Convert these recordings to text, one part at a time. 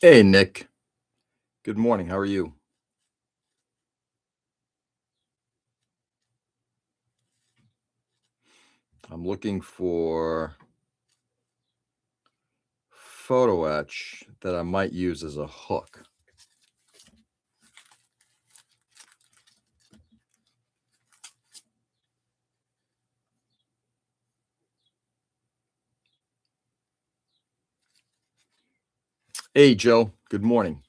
Hey, Nick. Good morning. How are you? I'm looking for photo etch that I might use as a hook. Hey, Joe. Good morning.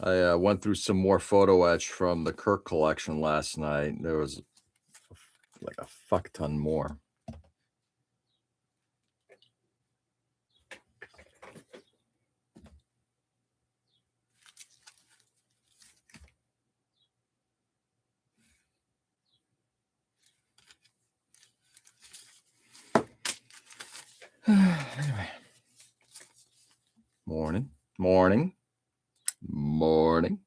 I went through some more photo etch from the Kirk collection last night. There was like a fuck ton more. Anyway. Morning, morning, morning.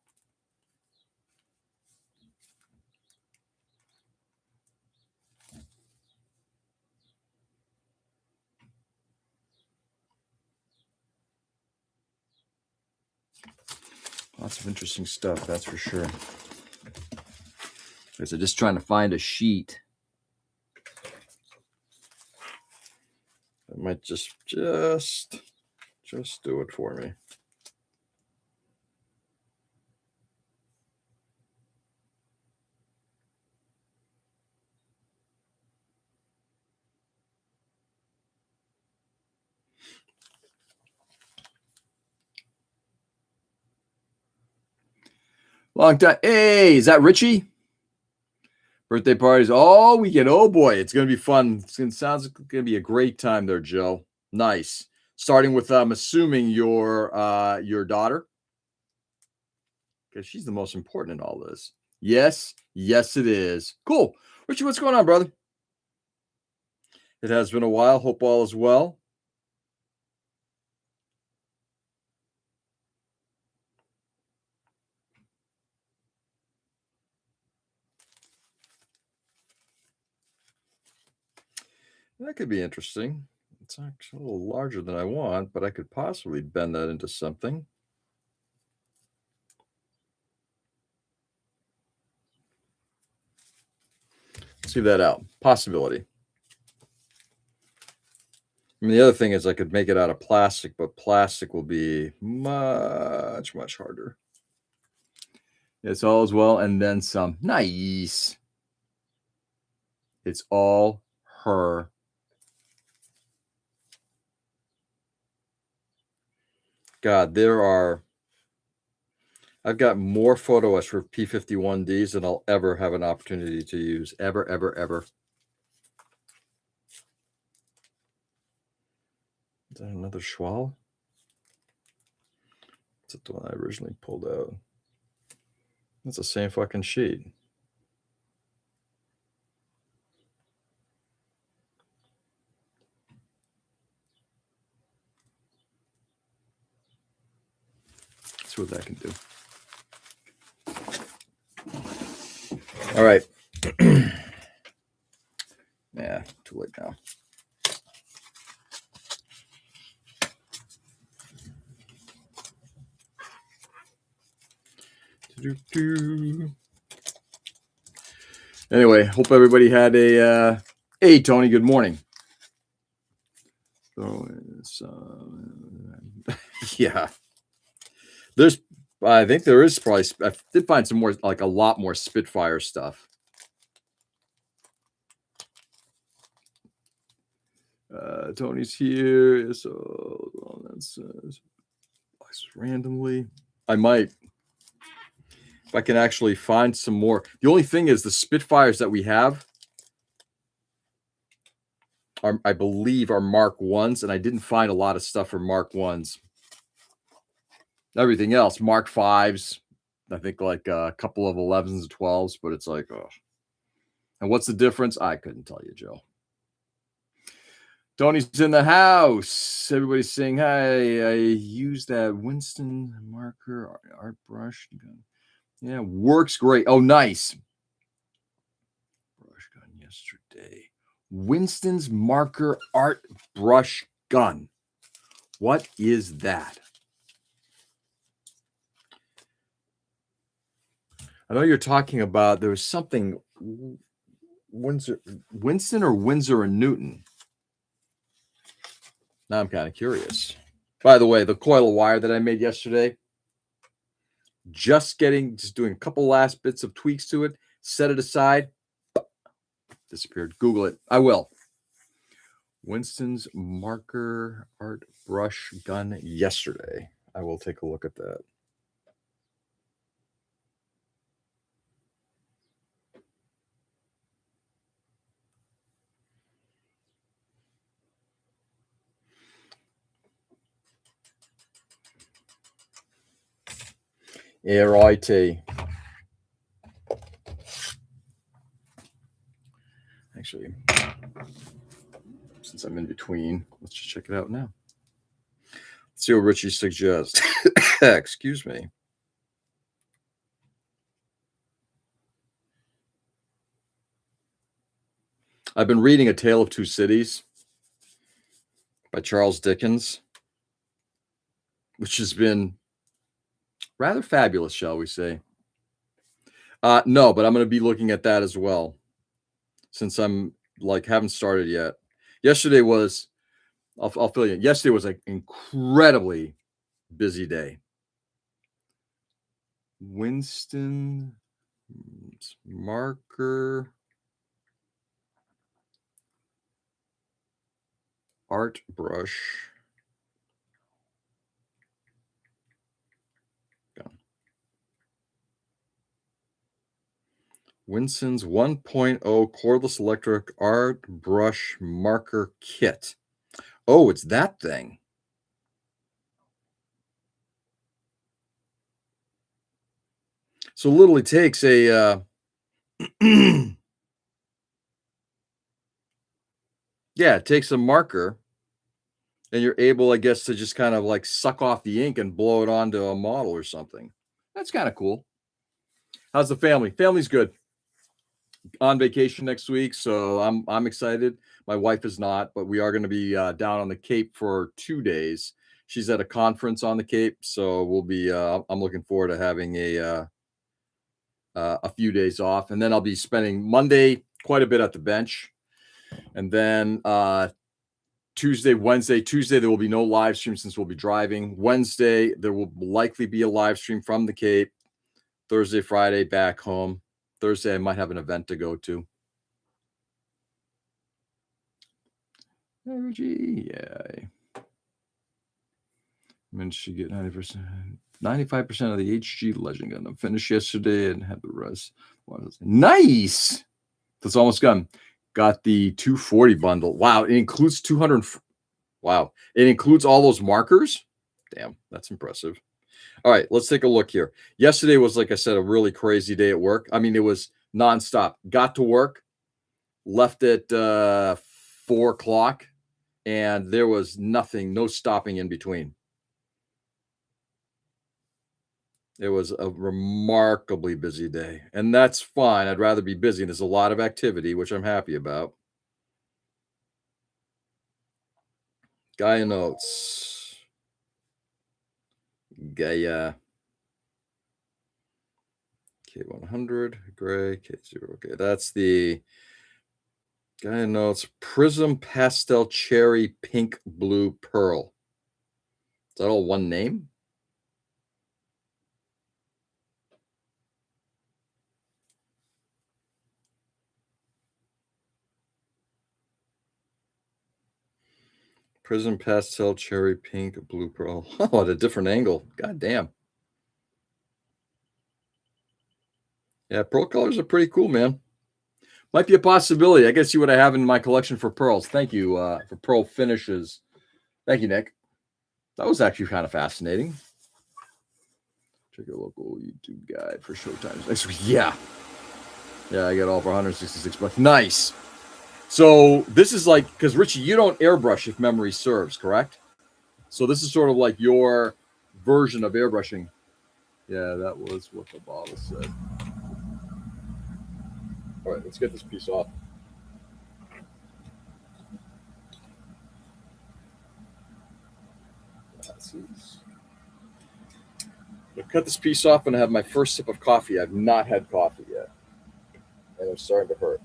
Lots of interesting stuff, that's for sure. Because I'm just trying to find a sheet that might just do it for me. Long time. Hey, is that Richie? Birthday parties all weekend. Oh boy, it's gonna be fun. Sounds like it's gonna be a great time there, Joe. Nice. Starting with I'm assuming your daughter, because she's the most important in all this. Yes, yes, it is. Cool. Richie, what's going on, brother? It has been a while. Hope all is well. That could be interesting. It's actually a little larger than I want, but I could possibly bend that into something. See that out. Possibility. I mean, the other thing is I could make it out of plastic, but plastic will be much, much harder. It's all as well, and then some. Nice. It's all her. God, I've got more photo etch for P51Ds than I'll ever have an opportunity to use. Ever, ever, ever. Is that another Schwal? Is that the one I originally pulled out? That's the same fucking sheet. Let's see what that can do. All right. Yeah, too late now. Anyway, hope everybody had a hey Tony, good morning. So yeah. I think there is probably I did find some more, like a lot more Spitfire stuff. Tony's here, so that's randomly. I might, if I can actually find some more. The only thing is the Spitfires that we have are, I believe, are Mark 1s, and I didn't find a lot of stuff for Mark 1s. Everything else, Mark 5s, I think like a couple of 11s and 12s, but it's like, oh. And what's the difference? I couldn't tell you, Joe. Tony's in the house. Everybody's saying hi. I used that Winston marker art brush. Yeah, works great. Oh, nice. Brush gun yesterday. Winston's marker art brush gun. What is that? I know you're talking about there was something Winston or Windsor and Newton. Now I'm kind of curious. By the way, the coil of wire that I made yesterday, just doing a couple last bits of tweaks to it, set it aside, disappeared. Google it. I will. Winston's marker art brush gun yesterday. I will take a look at that. righty. Actually, since I'm in between, let's just check it out now. Let's see what Richie suggests. Excuse me. I've been reading A Tale of Two Cities by Charles Dickens, which has been rather fabulous, shall we say. No, but I'm going to be looking at that as well, since I'm haven't started yet. Yesterday was, I'll fill you in. Yesterday was an incredibly busy day. Winston's marker art brush. Winston's 1.0 cordless electric art brush marker kit. Oh, it's that thing. So literally takes a yeah, it takes a marker and you're able, I guess, to just kind of suck off the ink and blow it onto a model or something. That's kind of cool. How's the family? Family's good. On vacation next week, so I'm excited. My wife is not, but we are going to be down on the Cape for 2 days. She's at a conference on the Cape, so we'll be. I'm looking forward to having a few days off, and then I'll be spending Monday quite a bit at the bench, and then Tuesday, Wednesday. Tuesday there will be no live stream since we'll be driving. Wednesday there will likely be a live stream from the Cape. Thursday, Friday back home. Thursday I might have an event to go to. Energy, yay. Managed to get 90%, 95% of the HG Legend gun. I finished yesterday and had the rest. Nice. That's almost gone. Got the 240 bundle. Wow, it includes 200. Wow, it includes all those markers. Damn, that's impressive. All right, let's take a look here. Yesterday was, like I said, a really crazy day at work. I mean, it was nonstop. Got to work, left at 4 o'clock, and there was nothing, no stopping in between. It was a remarkably busy day, and that's fine. I'd rather be busy. There's a lot of activity, which I'm happy about. Gaia notes. Gaia. K100, gray, K0. Okay, that's the Gaia notes. Prism pastel cherry pink blue pearl. Is that all one name? Prism pastel cherry pink blue pearl. Oh, at a different angle. God damn. Yeah, pearl colors are pretty cool, man. Might be a possibility. I guess see what I have in my collection for pearls. Thank you for pearl finishes. Thank you, Nick. That was actually kind of fascinating. Check your local YouTube guide for showtimes next week. Yeah. Yeah, I got all for 166 bucks. Nice. So this is because Richie, you don't airbrush if memory serves, correct? So this is sort of like your version of airbrushing. Yeah, that was what the bottle said. All right, let's get this piece off. pieces. I'm gonna cut this piece off and have my first sip of coffee. I've not had coffee yet, and it's starting to hurt.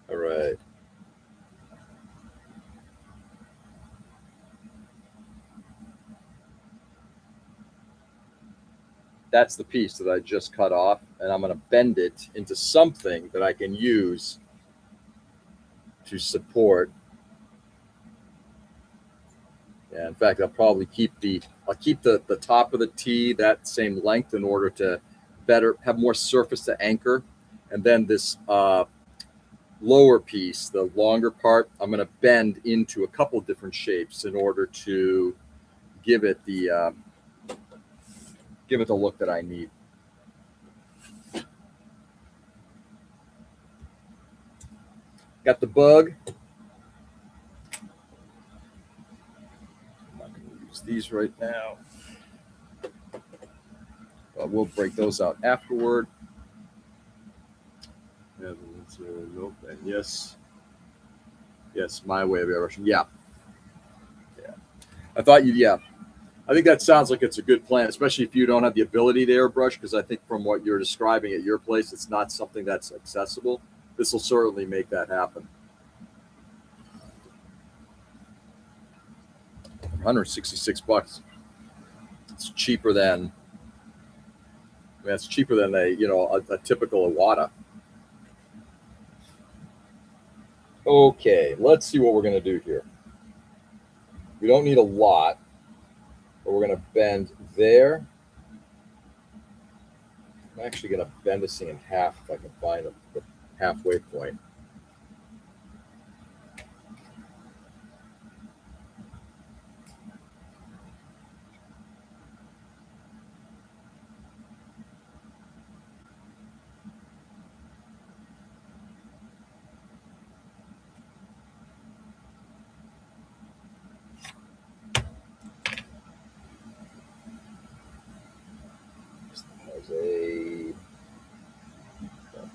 All right. That's the piece that I just cut off, and I'm going to bend it into something that I can use to support. Yeah, in fact, I'll probably keep the top of the T that same length in order to better have more surface to anchor, and then this lower piece, the longer part, I'm going to bend into a couple different shapes in order to give it the look that I need. Got the bug. I'm not going to use these right now. We'll break those out afterward. Nope. And yes, my way of airbrushing. Yeah. I thought you. Yeah, I think that sounds like it's a good plan, especially if you don't have the ability to airbrush. Because I think from what you're describing at your place, it's not something that's accessible. This will certainly make that happen. $166. It's cheaper than. I mean, it's cheaper than a typical Iwata. Okay, let's see what we're gonna do here. We don't need a lot, but we're gonna bend there. I'm actually gonna bend this thing in half if I can find the halfway point.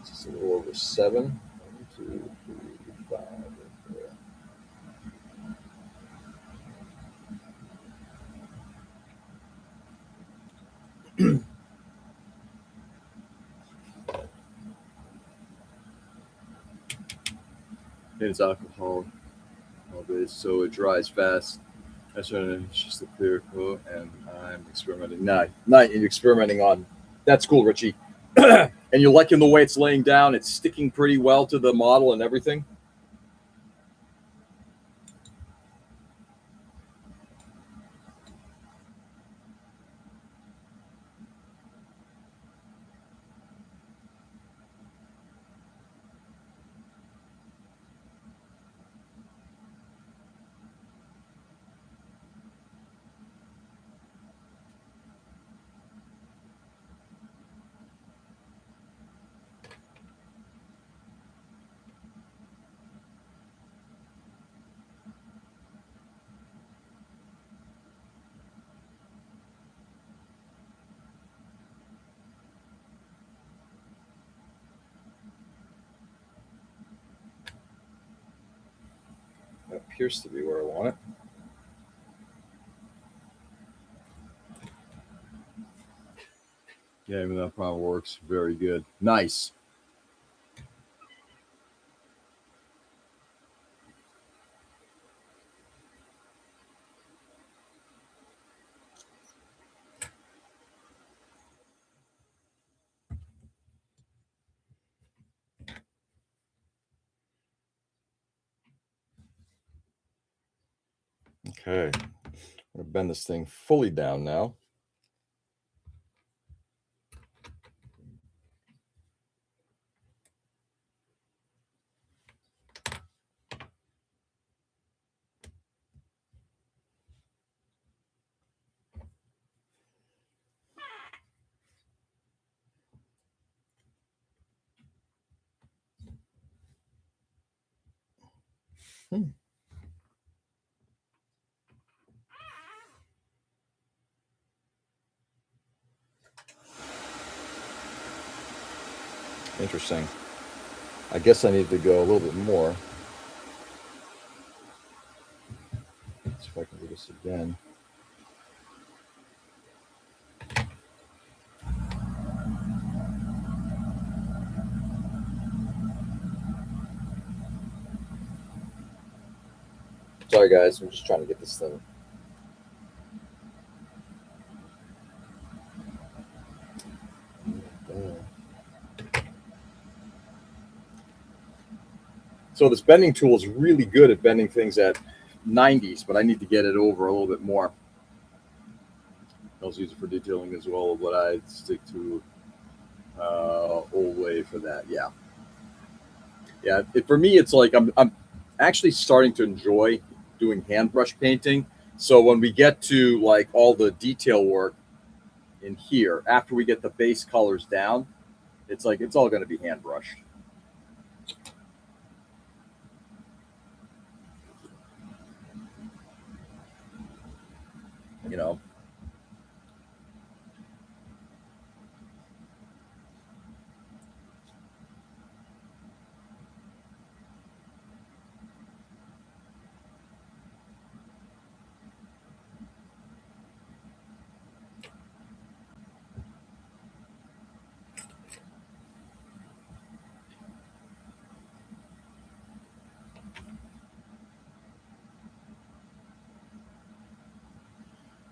Just a little over 7. 1, 2, 3, 5. It's alcohol all base, so it dries fast. That's just a clear coat, and I'm experimenting. Not you're experimenting on. That's cool, Richie. And you're liking the way it's laying down. It's sticking pretty well to the model and everything. That appears to be where I want it. Yeah, I mean, that probably works very good. Nice. Okay, I'm gonna bend this thing fully down now. Interesting. I guess I need to go a little bit more. Let's see if I can do this again. Sorry, guys. I'm just trying to get this thing. So this bending tool is really good at bending things at 90s, but I need to get it over a little bit more. I also use it for detailing as well, but I stick to old way for that. Yeah. For me, it's like I'm actually starting to enjoy doing hand brush painting. So when we get to like all the detail work in here, after we get the base colors down, it's like it's all going to be hand brushed. You know.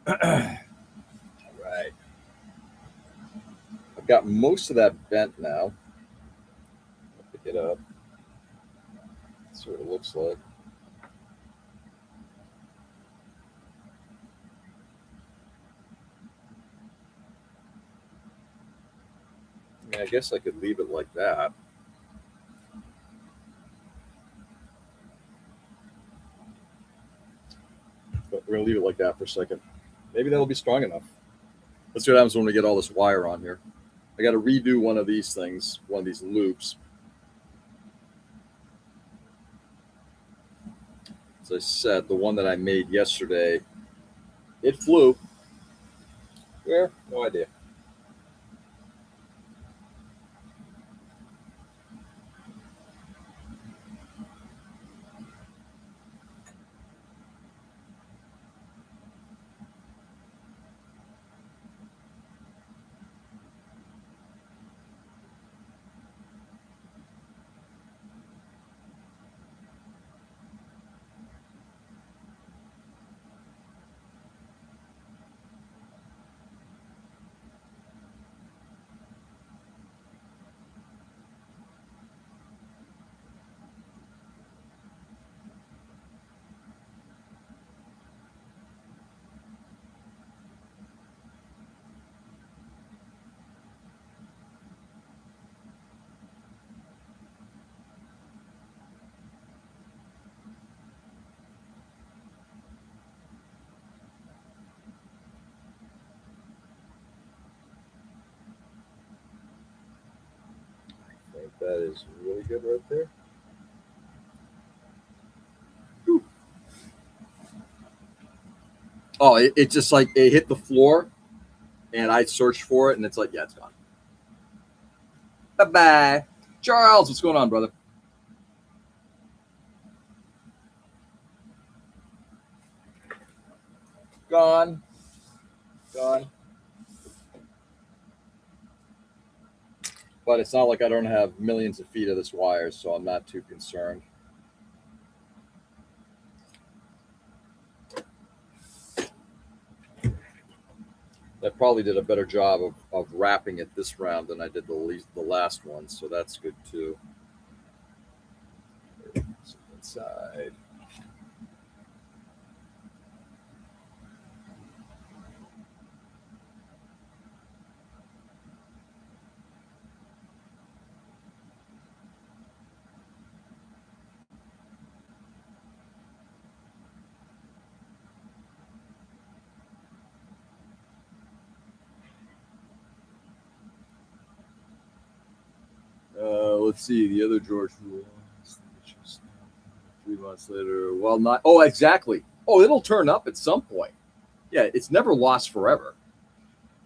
All right. I've got most of that bent now. I'll pick it up. See what it looks like. I mean, I guess I could leave it like that. But we're going to leave it like that for a second. Maybe that'll be strong enough. Let's see what happens when we get all this wire on here. I got to redo one of these things, one of these loops. As I said, the one that I made yesterday, it flew. Where? No idea. I think that is really good right there. Whew. Oh, it just like it hit the floor, and I searched for it, and it's like, yeah, it's gone. Bye bye, Charles. What's going on, brother? Gone, gone. But it's not like I don't have millions of feet of this wire, so I'm not too concerned. I probably did a better job of wrapping it this round than I did the last one, so that's good too. Inside. Let's see the other George rules. 3 months later, well, not. Oh, exactly. Oh, it'll turn up at some point. Yeah, it's never lost forever.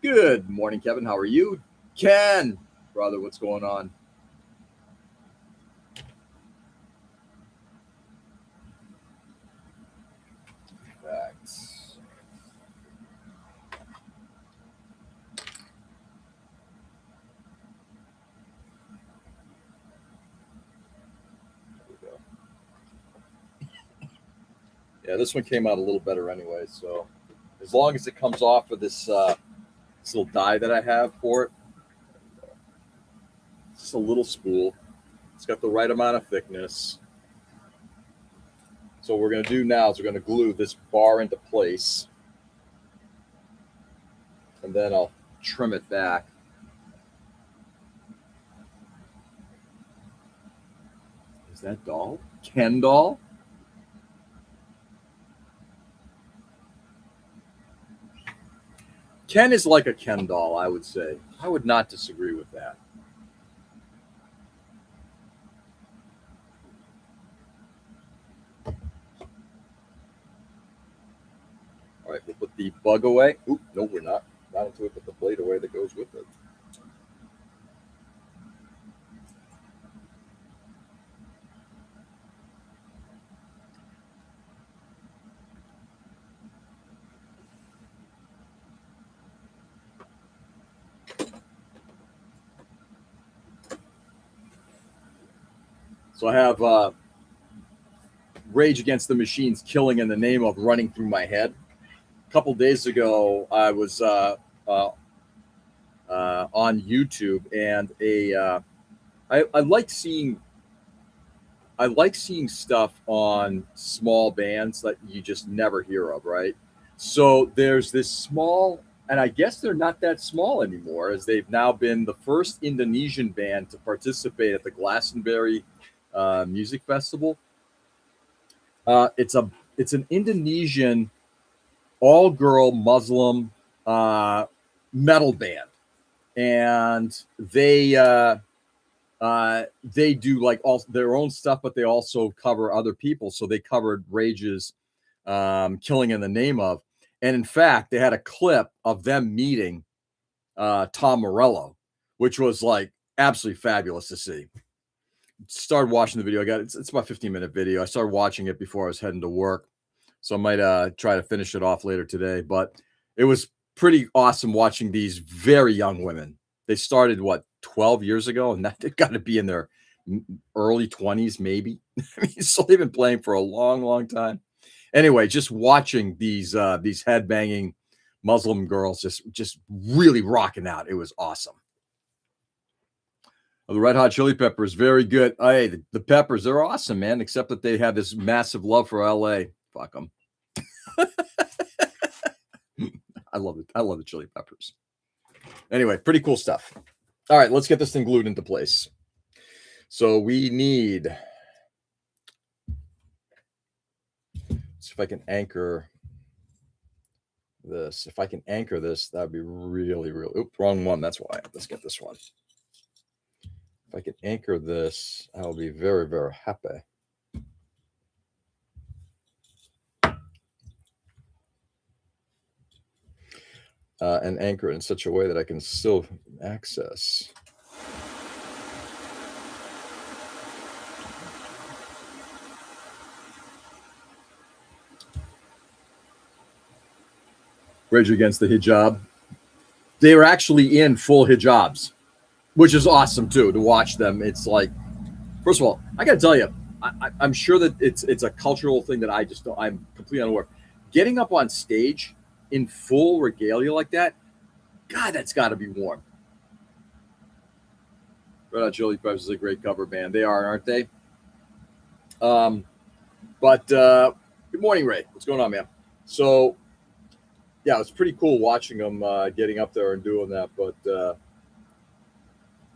Good morning, Kevin. How are you? Ken, brother, what's going on? Facts. Yeah, this one came out a little better anyway. So as long as it comes off of this little die that I have for it, it's just a little spool. It's got the right amount of thickness. So what we're going to do now is we're going to glue this bar into place. And then I'll trim it back. Is that doll? Ken doll? Ken is like a Ken doll, I would say. I would not disagree with that. All right, we'll put the bug away. Oop, no, we're not. Not until we put the blade away that goes with it. So I have Rage Against the Machine's Killing in the Name of running through my head. A couple days ago, I was on YouTube, and I like seeing stuff on small bands that you just never hear of, right? So there's this small, and I guess they're not that small anymore, as they've now been the first Indonesian band to participate at the Glastonbury Music Festival. It's an Indonesian all-girl Muslim metal band, and they do like all their own stuff, but they also cover other people. So they covered Rage's Killing in the Name of, and in fact, they had a clip of them meeting Tom Morello, which was like absolutely fabulous to see. Started watching the video. It's about a 15-minute video. I started watching it before I was heading to work, so I might try to finish it off later today. But it was pretty awesome watching these very young women. They started 12 years ago, and that they've got to be in their early 20s, maybe. I mean, so they've been playing for a long, long time. Anyway, just watching these headbanging Muslim girls just really rocking out. It was awesome. The Red Hot Chili Peppers, very good. Hey, the Peppers, they're awesome, man, except that they have this massive love for LA. Fuck them. I love it. I love the Chili Peppers. Anyway, pretty cool stuff. All right, let's get this thing glued into place. So we need, see if I can anchor this. If I can anchor this, that'd be really, really, oops, wrong one. That's why. Let's get this one. If I can anchor this, I'll be very, very happy. And anchor it in such a way that I can still access. Rage Against the Hijab. They were actually in full hijabs, which is awesome too to watch them. It's like, first of all, I got to tell you, I'm sure that it's a cultural thing that I just don't. I'm completely unaware. Getting up on stage in full regalia like that, God, that's got to be warm. Red Hot Chili Peppers is a great cover band. They are, aren't they? But good morning, Ray. What's going on, man? So, yeah, it's pretty cool watching them getting up there and doing that. But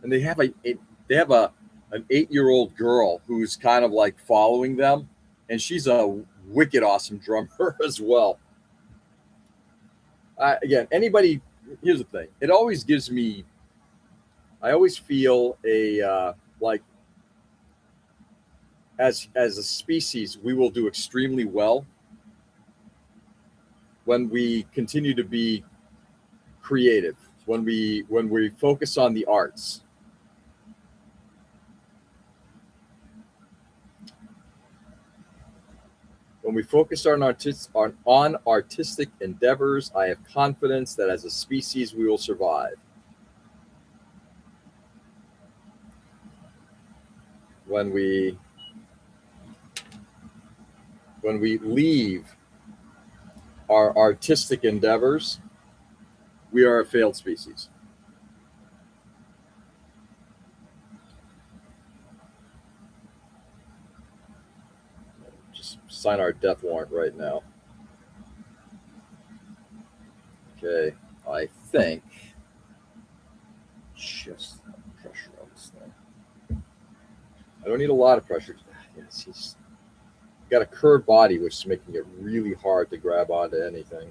and they have an 8-year-old girl who's kind of like following them, and she's a wicked awesome drummer as well. Again, anybody. Here's the thing. It always gives me. I always feel like as a species, we will do extremely well when we continue to be creative, when we focus on the arts. When we focus on artistic endeavors, I have confidence that as a species we will survive. When we leave our artistic endeavors, we are a failed species. Just sign our death warrant right now. Okay, I think just pressure on this thing. I don't need a lot of pressure. Yes, he's got a curved body, which is making it really hard to grab onto anything.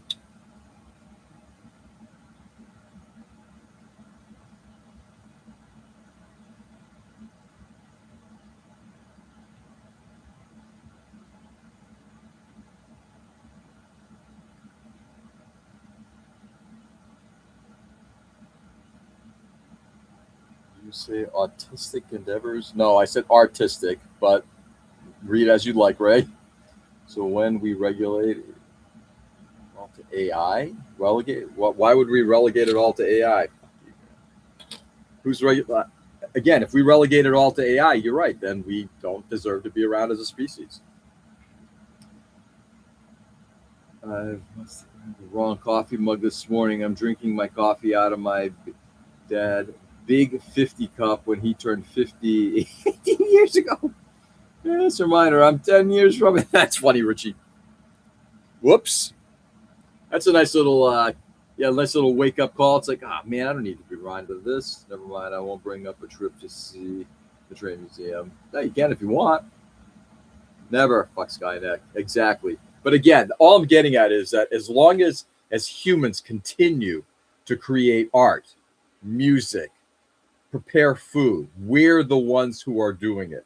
You say autistic endeavors? No, I said artistic, but read as you'd like, Ray. So when we regulate all to AI, relegate. Why would we relegate it all to AI? Who's again? If we relegate it all to AI, you're right. Then we don't deserve to be around as a species. I must have the wrong coffee mug this morning. I'm drinking my coffee out of my dad big 50 cup when he turned 50 18 years ago. Yes, reminder, I'm 10 years from it. That's funny, Richie. Whoops. That's a nice little nice little wake up call. It's like, man, I don't need to be reminded of this. Never mind, I won't bring up a trip to see the train museum. No, you can if you want. Never. Fuck Skynet. Exactly. But again, all I'm getting at is that as long as humans continue to create art, music, prepare food, we're the ones who are doing it.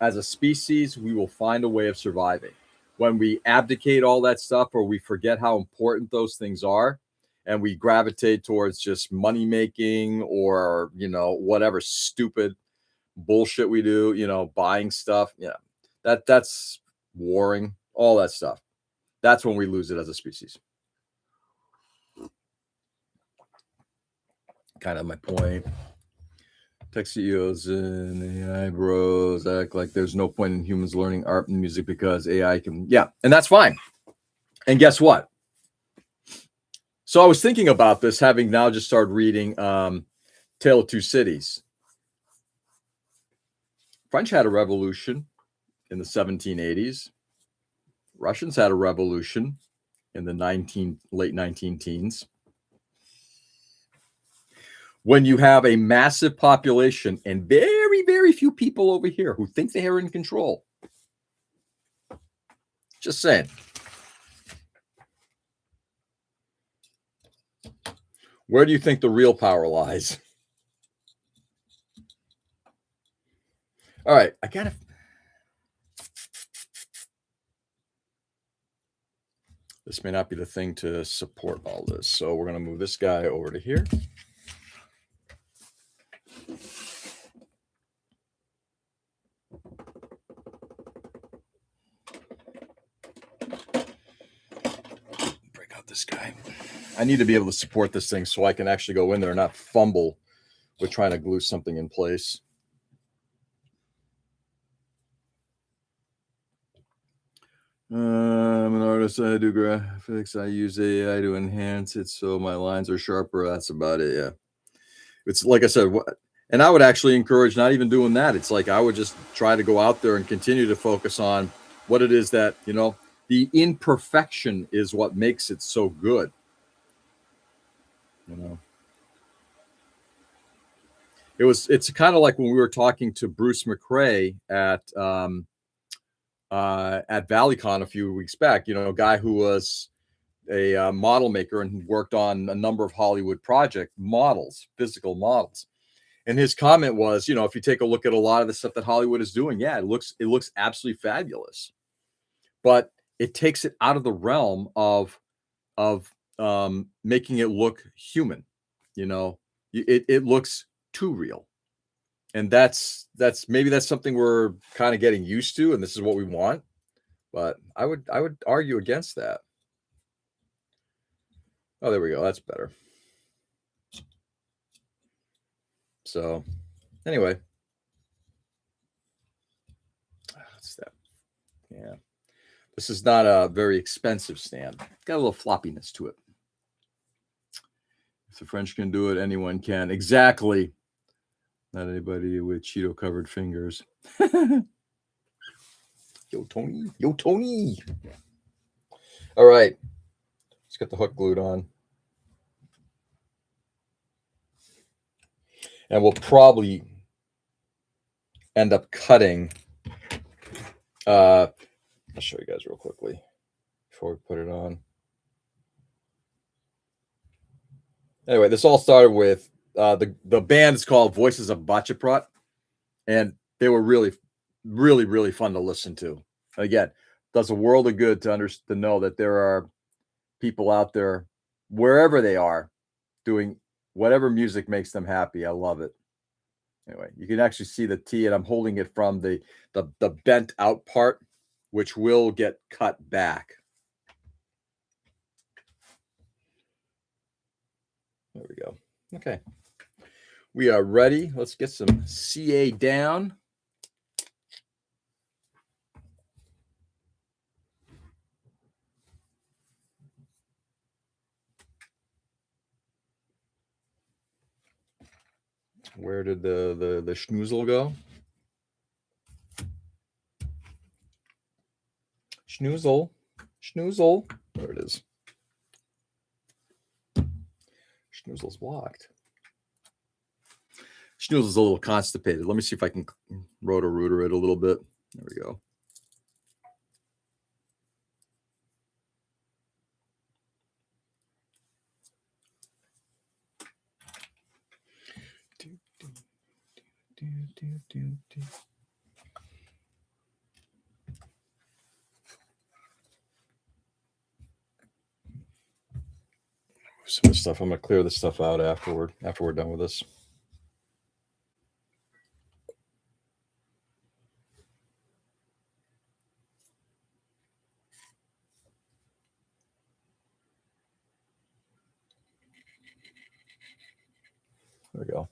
As a species, we will find a way of surviving. When we abdicate all that stuff or we forget how important those things are and we gravitate towards just money making or, whatever stupid bullshit we do, buying stuff, that's warring, all that stuff. That's when we lose it as a species. Kind of my point. Tech CEOs and AI bros act like there's no point in humans learning art and music because AI can, and that's fine. And guess what? So I was thinking about this, having now just started reading Tale of Two Cities. French had a revolution in the 1780s. Russians had a revolution in the late 19 teens. When you have a massive population and very, very few people over here who think they are in control. Just saying. Where do you think the real power lies? All right, I gotta. This may not be the thing to support all this, so we're going to move this guy over to here. Break out this guy. I need to be able to support this thing so I can actually go in there and not fumble with trying to glue something in place. I'm an artist. I do graphics. I use AI to enhance it so my lines are sharper. That's about it. Yeah. It's like I said, and I would actually encourage not even doing that. It's like I would just try to go out there and continue to focus on what it is that, the imperfection is what makes it so good. It's kind of like when we were talking to Bruce McRae at ValleyCon a few weeks back, a guy who was a model maker and worked on a number of Hollywood project models, physical models. And his comment was, if you take a look at a lot of the stuff that Hollywood is doing, yeah, it looks absolutely fabulous. But it takes it out of the realm of making it look human. It looks too real. And that's something we're kind of getting used to, and this is what we want. But I would argue against that. Oh, there we go. That's better. So anyway, what's that? Yeah. This is not a very expensive stand. Got a little floppiness to it. If the French can do it, anyone can. Exactly. Not anybody with Cheeto covered fingers. Yo, Tony. Yo, Tony. All right. Let's get the hook glued on. And we'll probably end up cutting. I'll show you guys real quickly before we put it on. Anyway, this all started with the band is called Voices of Bachaprat, and they were really, really, really fun to listen to. Again, does a world of good to know that there are people out there, wherever they are, doing whatever music makes them happy. I love it. Anyway, you can actually see the T, and I'm holding it from the bent out part, which will get cut back. There we go. Okay. We are ready. Let's get some CA down. Where did the schnoozle go? Schnoozle. There it is. Schnoozle's blocked. Schnoozle's a little constipated. Let me see if I can rotor-rooter it a little bit. There we go. Some of the stuff, I'm going to clear this stuff out after we're done with this. There we go.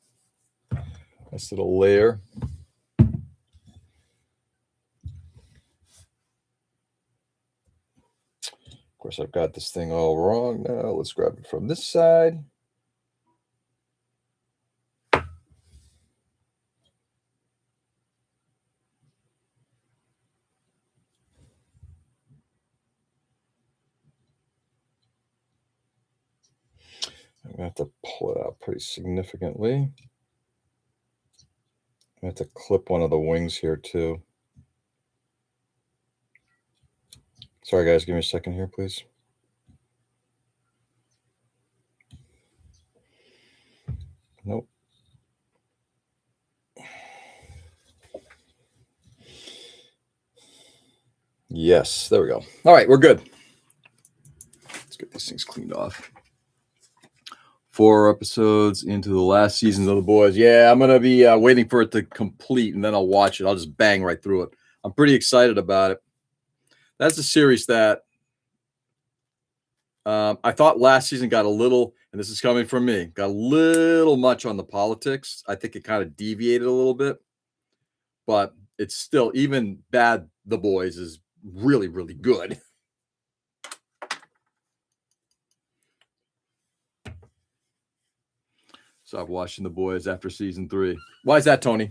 Nice little layer. Of course, I've got this thing all wrong now. Let's grab it from this side. I'm going to have to pull it out pretty significantly. I'm going to have to clip one of the wings here too. Sorry, guys. Give me a second here, please. Nope. Yes, there we go. All right, we're good. Let's get these things cleaned off. 4 episodes into the last season of The Boys. Yeah, I'm going to be waiting for it to complete, and then I'll watch it. I'll just bang right through it. I'm pretty excited about it. That's a series that I thought last season got a little, and this is coming from me, got a little much on the politics. I think it kind of deviated a little bit, but it's still, even bad The Boys is really, really good. Stop watching The Boys after season 3. Why is that, Tony?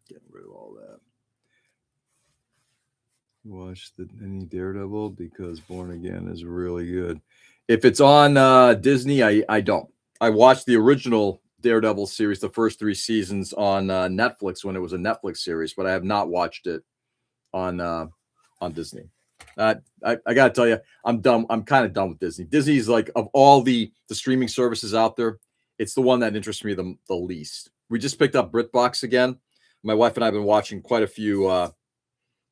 Getting rid of all that. Watch any Daredevil because Born Again is really good. If it's on Disney, I don't. I watched the original Daredevil series, the first 3 seasons on Netflix when it was a Netflix series, but I have not watched it on Disney. I gotta tell you, I'm done. I'm kind of done with Disney. Disney's like, of all the streaming services out there, it's the one that interests me the least. We just picked up BritBox again. My wife and I have been watching quite a few.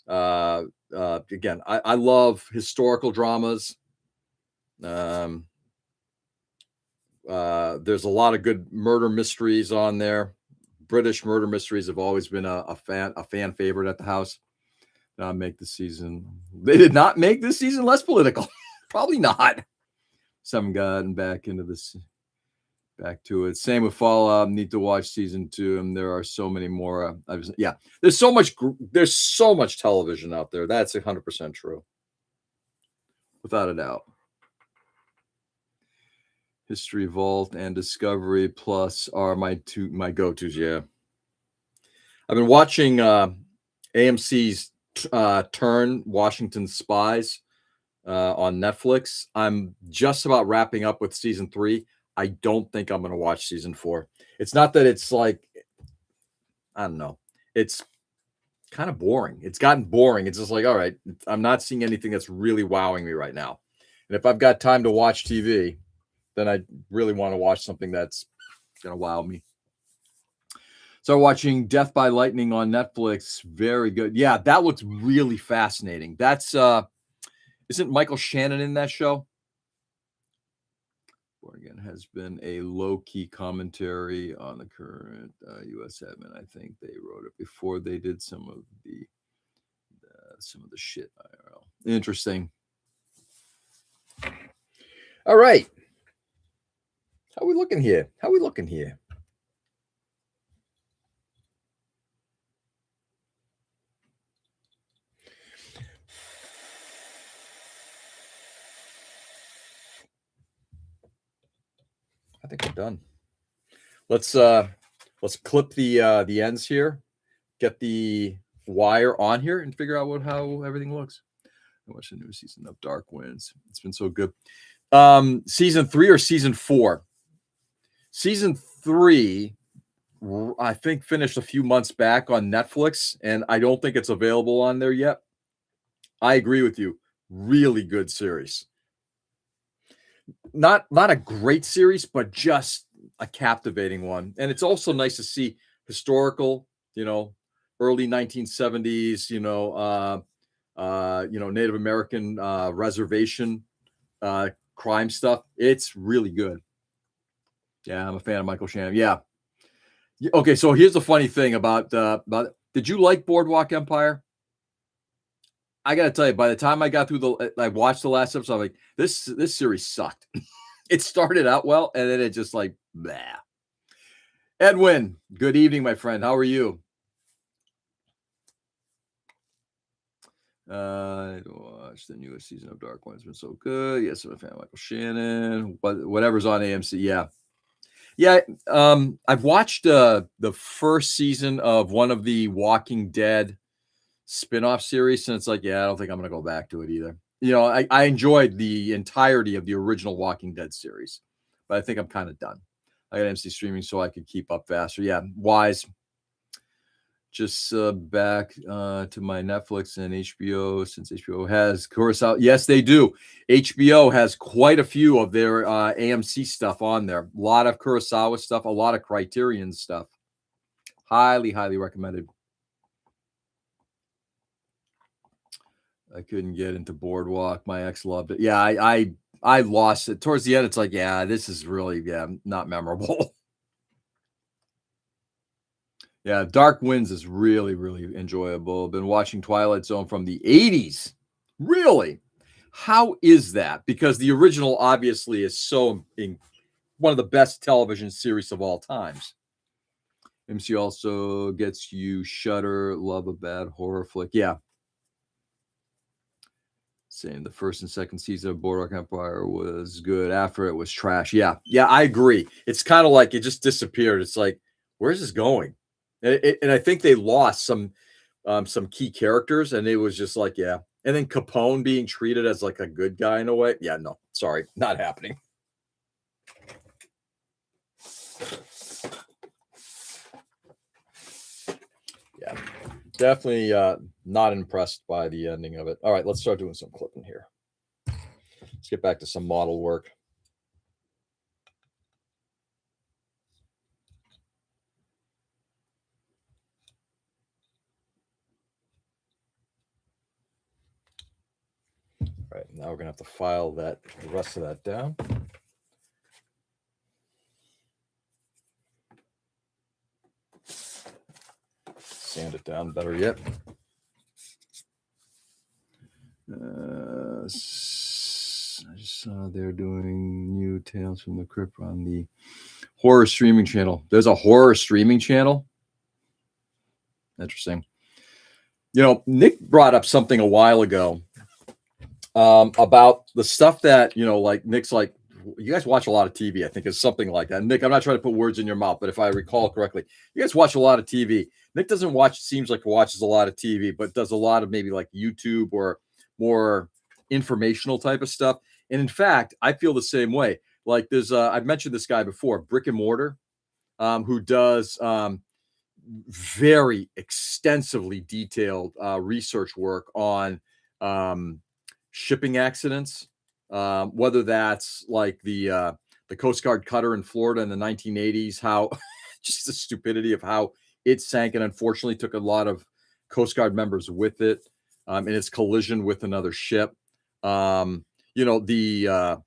Again, I love historical dramas. There's a lot of good murder mysteries on there. British murder mysteries have always been a fan favorite at the house. Not make the season. They did not make this season less political. Probably not. Some gotten back into this, back to it. Same with Fallout. Need to watch season 2, and there are so many more. There's so much. There's so much television out there. That's 100% true, without a doubt. History Vault and Discovery Plus are my go-tos. Yeah, I've been watching AMC's Turn: Washington Spies on Netflix. I'm just about wrapping up with season 3. I don't think I'm going to watch season 4. It's not that it's like, I don't know. It's kind of boring. It's gotten boring. It's just like, all right, I'm not seeing anything that's really wowing me right now. And if I've got time to watch TV, then I really want to watch something that's going to wow me. So watching Death by Lightning on Netflix, very good. Yeah, that looks really fascinating. That's isn't Michael Shannon in that show? Born Again has been a low-key commentary on the current U.S. admin. I think they wrote it before they did some of the shit. I don't know. Interesting. All right. How we looking here? I think we're done. Let's clip the ends here, get the wire on here, and figure out how everything looks. I watched the new season of Dark Winds. It's been so good. Season 3 or season 4? Season 3, I think, finished a few months back on Netflix, and I don't think it's available on there yet. I agree with you. Really good series. Not a great series, but just a captivating one. And it's also nice to see historical, early 1970s, Native American reservation crime stuff. It's really good. Yeah, I'm a fan of Michael Shannon. Yeah. Okay, so here's the funny thing about did you like Boardwalk Empire? I gotta tell you, by the time I got through I watched the last episode, I'm like, this series sucked. It started out well, and then it just like, blah. Edwin, good evening, my friend. How are you? I watched the newest season of Dark One. It's been so good. Yes, I'm a fan of Michael Shannon. Whatever's on AMC, yeah. I've watched the first season of one of the Walking Dead spin-off series, and it's like, I don't think I'm going to go back to it either. I enjoyed the entirety of the original Walking Dead series, but I think I'm kind of done. I got MC streaming so I could keep up faster. Yeah, wise. Just back to my Netflix and HBO, since HBO has Kurosawa. Yes, they do. HBO has quite a few of their AMC stuff on there. A lot of Kurosawa stuff, a lot of Criterion stuff. Highly, highly recommended. I couldn't get into Boardwalk. My ex loved it. Yeah, I lost it. Towards the end, it's like, this is really, not memorable. Yeah, Dark Winds is really, really enjoyable. Been watching Twilight Zone from the 80s. Really? How is that? Because the original obviously is one of the best television series of all times. MC also gets you Shudder, love a bad horror flick. Yeah. Saying the first and second season of Boardwalk Empire was good. After it was trash. Yeah, I agree. It's kind of like it just disappeared. It's like, where's this going? And I think they lost some some key characters, and it was just like, yeah. And then Capone being treated as like a good guy in a way. Yeah, no, sorry, not happening. Yeah, definitely not impressed by the ending of it. All right, let's start doing some clipping here. Let's get back to some model work. All right, now we're gonna have to file the rest of that down. Sand it down better yet. I just saw they're doing new Tales from the Crypt on the horror streaming channel. There's a horror streaming channel. Interesting. You know, Nick brought up something a while ago about the stuff that, you know, like Nick's like, you guys watch a lot of TV, I think it's something like that. Nick, I'm not trying to put words in your mouth, but if I recall correctly, you guys watch a lot of TV. Nick doesn't watch, seems like watches a lot of TV, but does a lot of maybe like YouTube or more informational type of stuff. And in fact, I feel the same way. Like there's, I've mentioned this guy before, Brick and Mortar, who does very extensively detailed research work on shipping accidents, whether that's like the Coast Guard cutter in Florida in the 1980s, how just the stupidity of how it sank and unfortunately took a lot of Coast Guard members with it in its collision with another ship. You know, the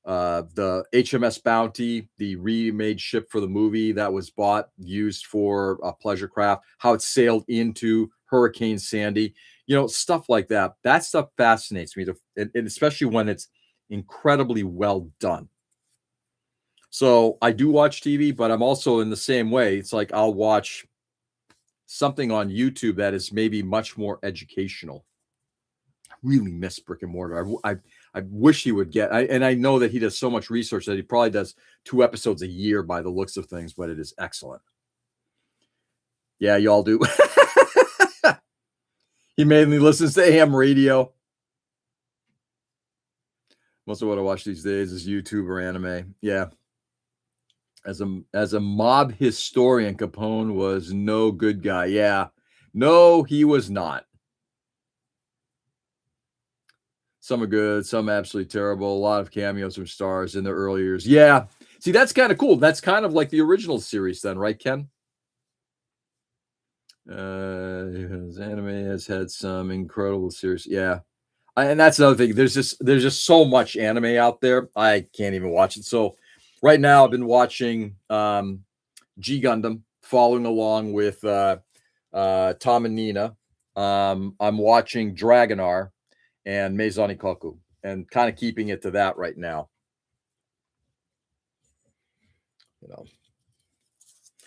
HMS Bounty, the remade ship for the movie that was bought, used for a pleasure craft, how it sailed into Hurricane Sandy, you know, stuff like that. That stuff fascinates me, and especially when it's incredibly well done. So I do watch TV, but I'm also in the same way. It's like I'll watch something on YouTube that is maybe much more educational. I really miss Brick and Mortar. I wish he would get, and I know that he does so much research that he probably does 2 episodes a year by the looks of things, but it is excellent. Yeah, y'all do. He mainly listens to AM radio. Most of what I watch these days is YouTube or anime. Yeah. As a mob historian, Capone was no good guy. Yeah. No, he was not. Some are good, some absolutely terrible. A lot of cameos from stars in the early years. Yeah. See, that's kind of cool. That's kind of like the original series then, right, Ken? His anime has had some incredible series. Yeah. And that's another thing. There's just so much anime out there. I can't even watch it. So right now I've been watching G Gundam, following along with Tom and Nina. I'm watching Dragonar and Meizani Koku, and kind of keeping it to that right now. You know,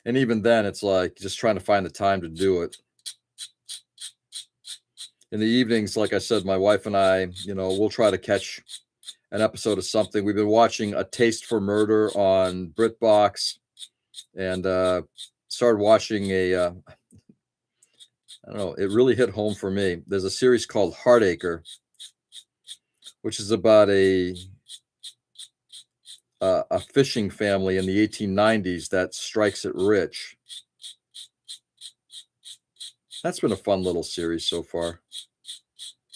and even then, it's like just trying to find the time to do it. In the evenings, like I said, my wife and I, you know, we'll try to catch an episode of something. We've been watching A Taste for Murder on BritBox, and started watching I don't know, it really hit home for me. There's a series called Heartacre, which is about a fishing family in the 1890s that strikes it rich. That's been a fun little series so far.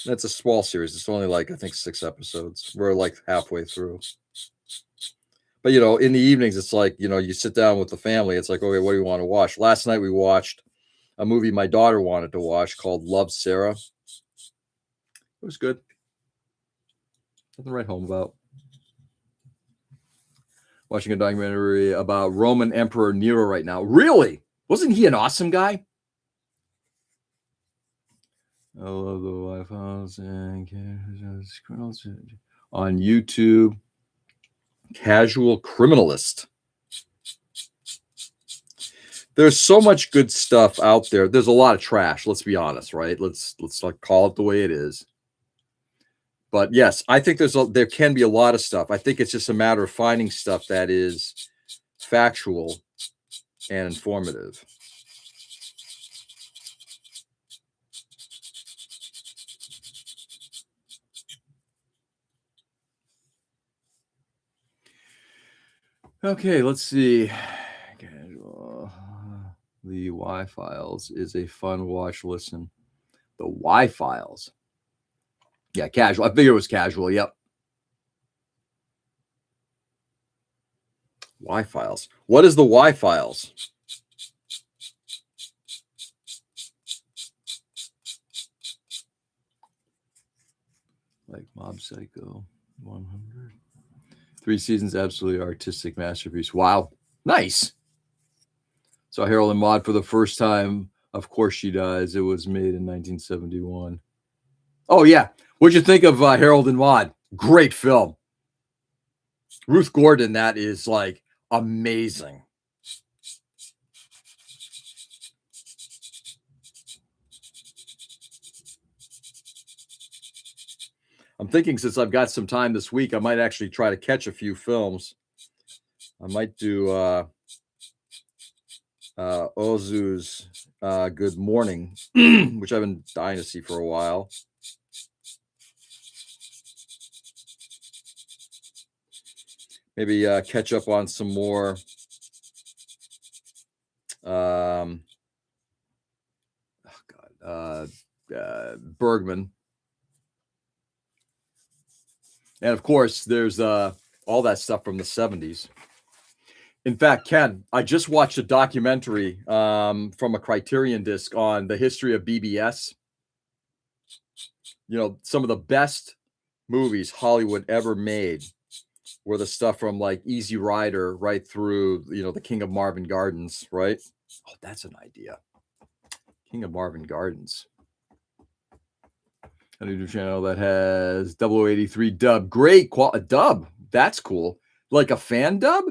It's a small series. It's only like, I think, 6 episodes. We're like halfway through. But, you know, in the evenings, it's like, you know, you sit down with the family. It's like, okay, what do you want to watch? Last night we watched a movie my daughter wanted to watch called Love, Sarah. It was good. Nothing to write home about. Watching a documentary about Roman Emperor Nero right now. Really? Wasn't he an awesome guy? I love the White House and on YouTube. Casual Criminalist. There's so much good stuff out there. There's a lot of trash. Let's be honest, right? Let's like call it the way it is. But yes, I think there can be a lot of stuff. I think it's just a matter of finding stuff that is factual and informative. Okay, let's see. The Y Files is a fun watch listen. The Y Files. Yeah, casual. I figured it was casual. Yep. Y Files. What is the Y Files? Like Mob Psycho 100. 3 seasons, absolutely artistic masterpiece. Wow. Nice. Saw Harold and Maude for the first time. Of Course She Dies. It was made in 1971. Oh, yeah. What'd you think of Harold and Maude? Great film. Ruth Gordon, that is like amazing. I'm thinking since I've got some time this week, I might actually try to catch a few films. I might do Ozu's Good Morning, which I've been dying to see for a while. Maybe catch up on some more Bergman. And of course, there's all that stuff from the 70s. In fact, Ken, I just watched a documentary from a Criterion disc on the history of BBS. You know, some of the best movies Hollywood ever made were the stuff from like Easy Rider right through, you know, the King of Marvin Gardens, right? Oh, that's an idea. King of Marvin Gardens. A new channel that has 0083 dub. Great quality dub. That's cool. Like a fan dub?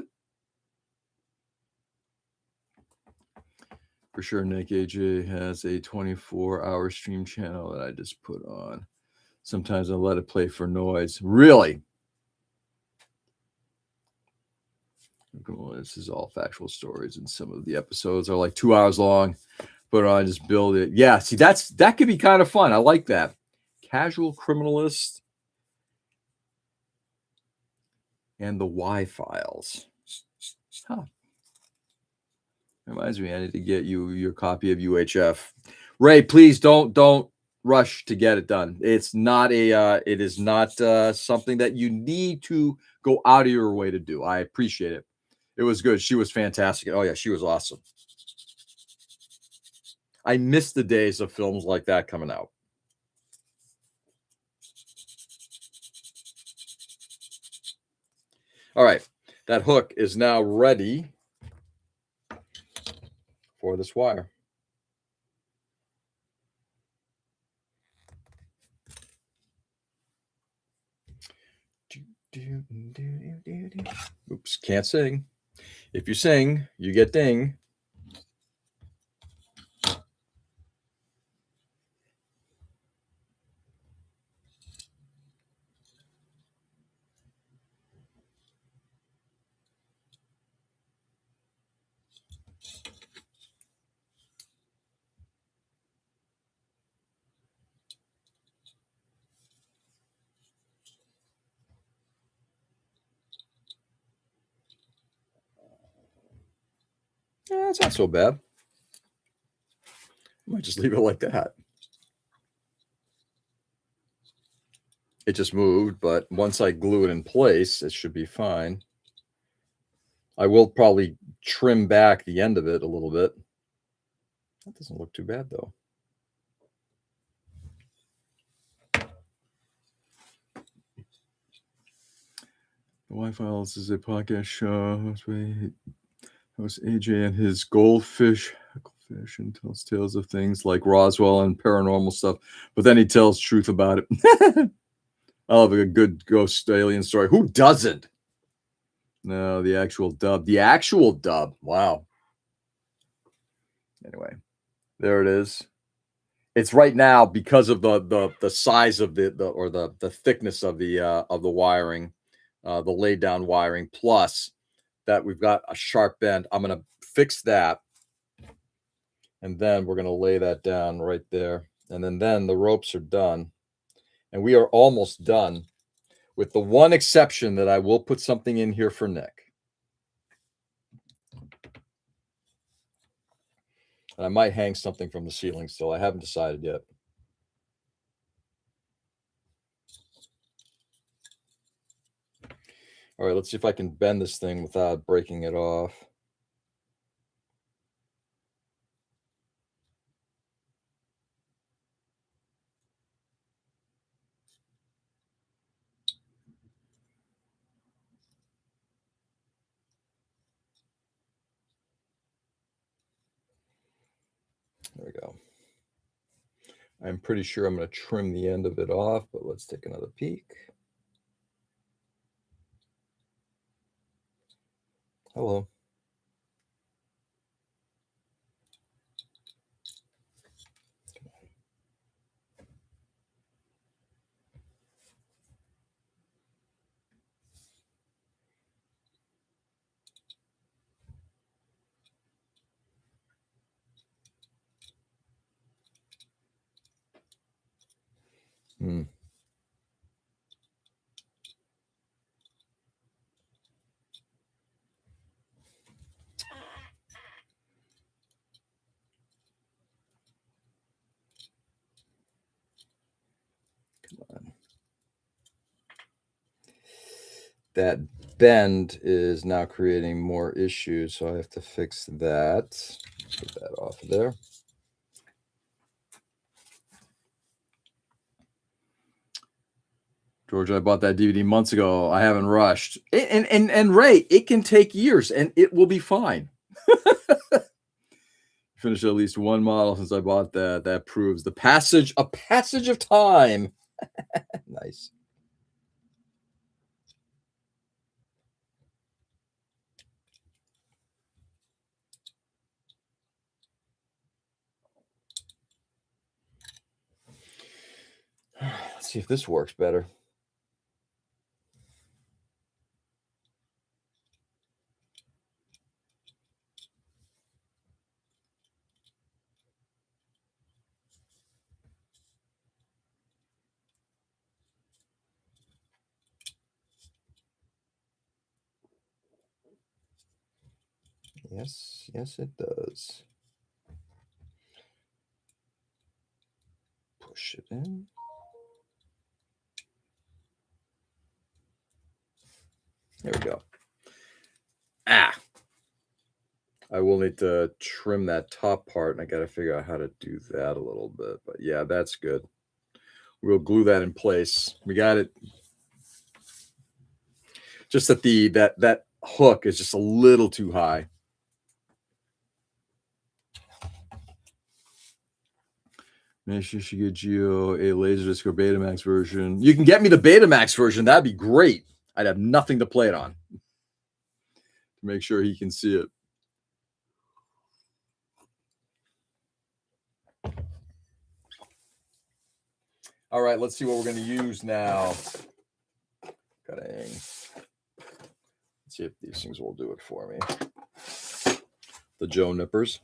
For sure, Nick AJ has a 24-hour stream channel that I just put on. Sometimes I let it play for noise. Really? This is all factual stories, and some of the episodes are like 2 hours long. Put it on, just build it. Yeah, see, that could be kind of fun. I like that. Casual Criminalist and the Y Files. Huh. Reminds me, I need to get you your copy of UHF. Ray, please don't rush to get it done. It's not it is not something that you need to go out of your way to do. I appreciate it. It was good. She was fantastic. Oh yeah, she was awesome. I miss the days of films like that coming out. All right, that hook is now ready for this wire. Oops, can't sing. If you sing, you get ding. It's not so bad. I might just leave it like that. It just moved, but once I glue it in place, it should be fine. I will probably trim back the end of it a little bit. That doesn't look too bad, though. The Y-Files is a podcast show. Host AJ and his goldfish and tells tales of things like Roswell and paranormal stuff, but then he tells truth about it. I love a good ghost alien story. Who doesn't? No, the actual dub. The actual dub. Wow. Anyway, there it is. It's right now because of the size of the thickness of the wiring, the laid down wiring, plus that we've got a sharp bend. I'm gonna fix that, and then we're gonna lay that down right there, and then the ropes are done, and we are almost done, with the one exception that I will put something in here for Nick. And I might hang something from the ceiling still. I haven't decided yet. All right, let's see if I can bend this thing without breaking it off. There we go. I'm pretty sure I'm going to trim the end of it off, but let's take another peek. Hello. Hmm. That bend is now creating more issues, so I have to fix that. Get that off of there. George, I bought that DVD months ago. I haven't rushed. And Ray, it can take years and it will be fine. Finished at least one model since I bought that. That proves a passage of time. Nice. Let's see if this works better. Yes, it does. Push it in. There we go. I will need to trim that top part, and I got to figure out how to do that a little bit. But yeah, that's good. We'll glue that in place. We got it. Just that that hook is just a little too high. Maybe you should get Geo a Laserdisc or Betamax version. You can get me the Betamax version. That'd be great. I'd have nothing to play it on. To make sure he can see it. All right, let's see what we're going to use now. Let's see if these things will do it for me. The Joe nippers.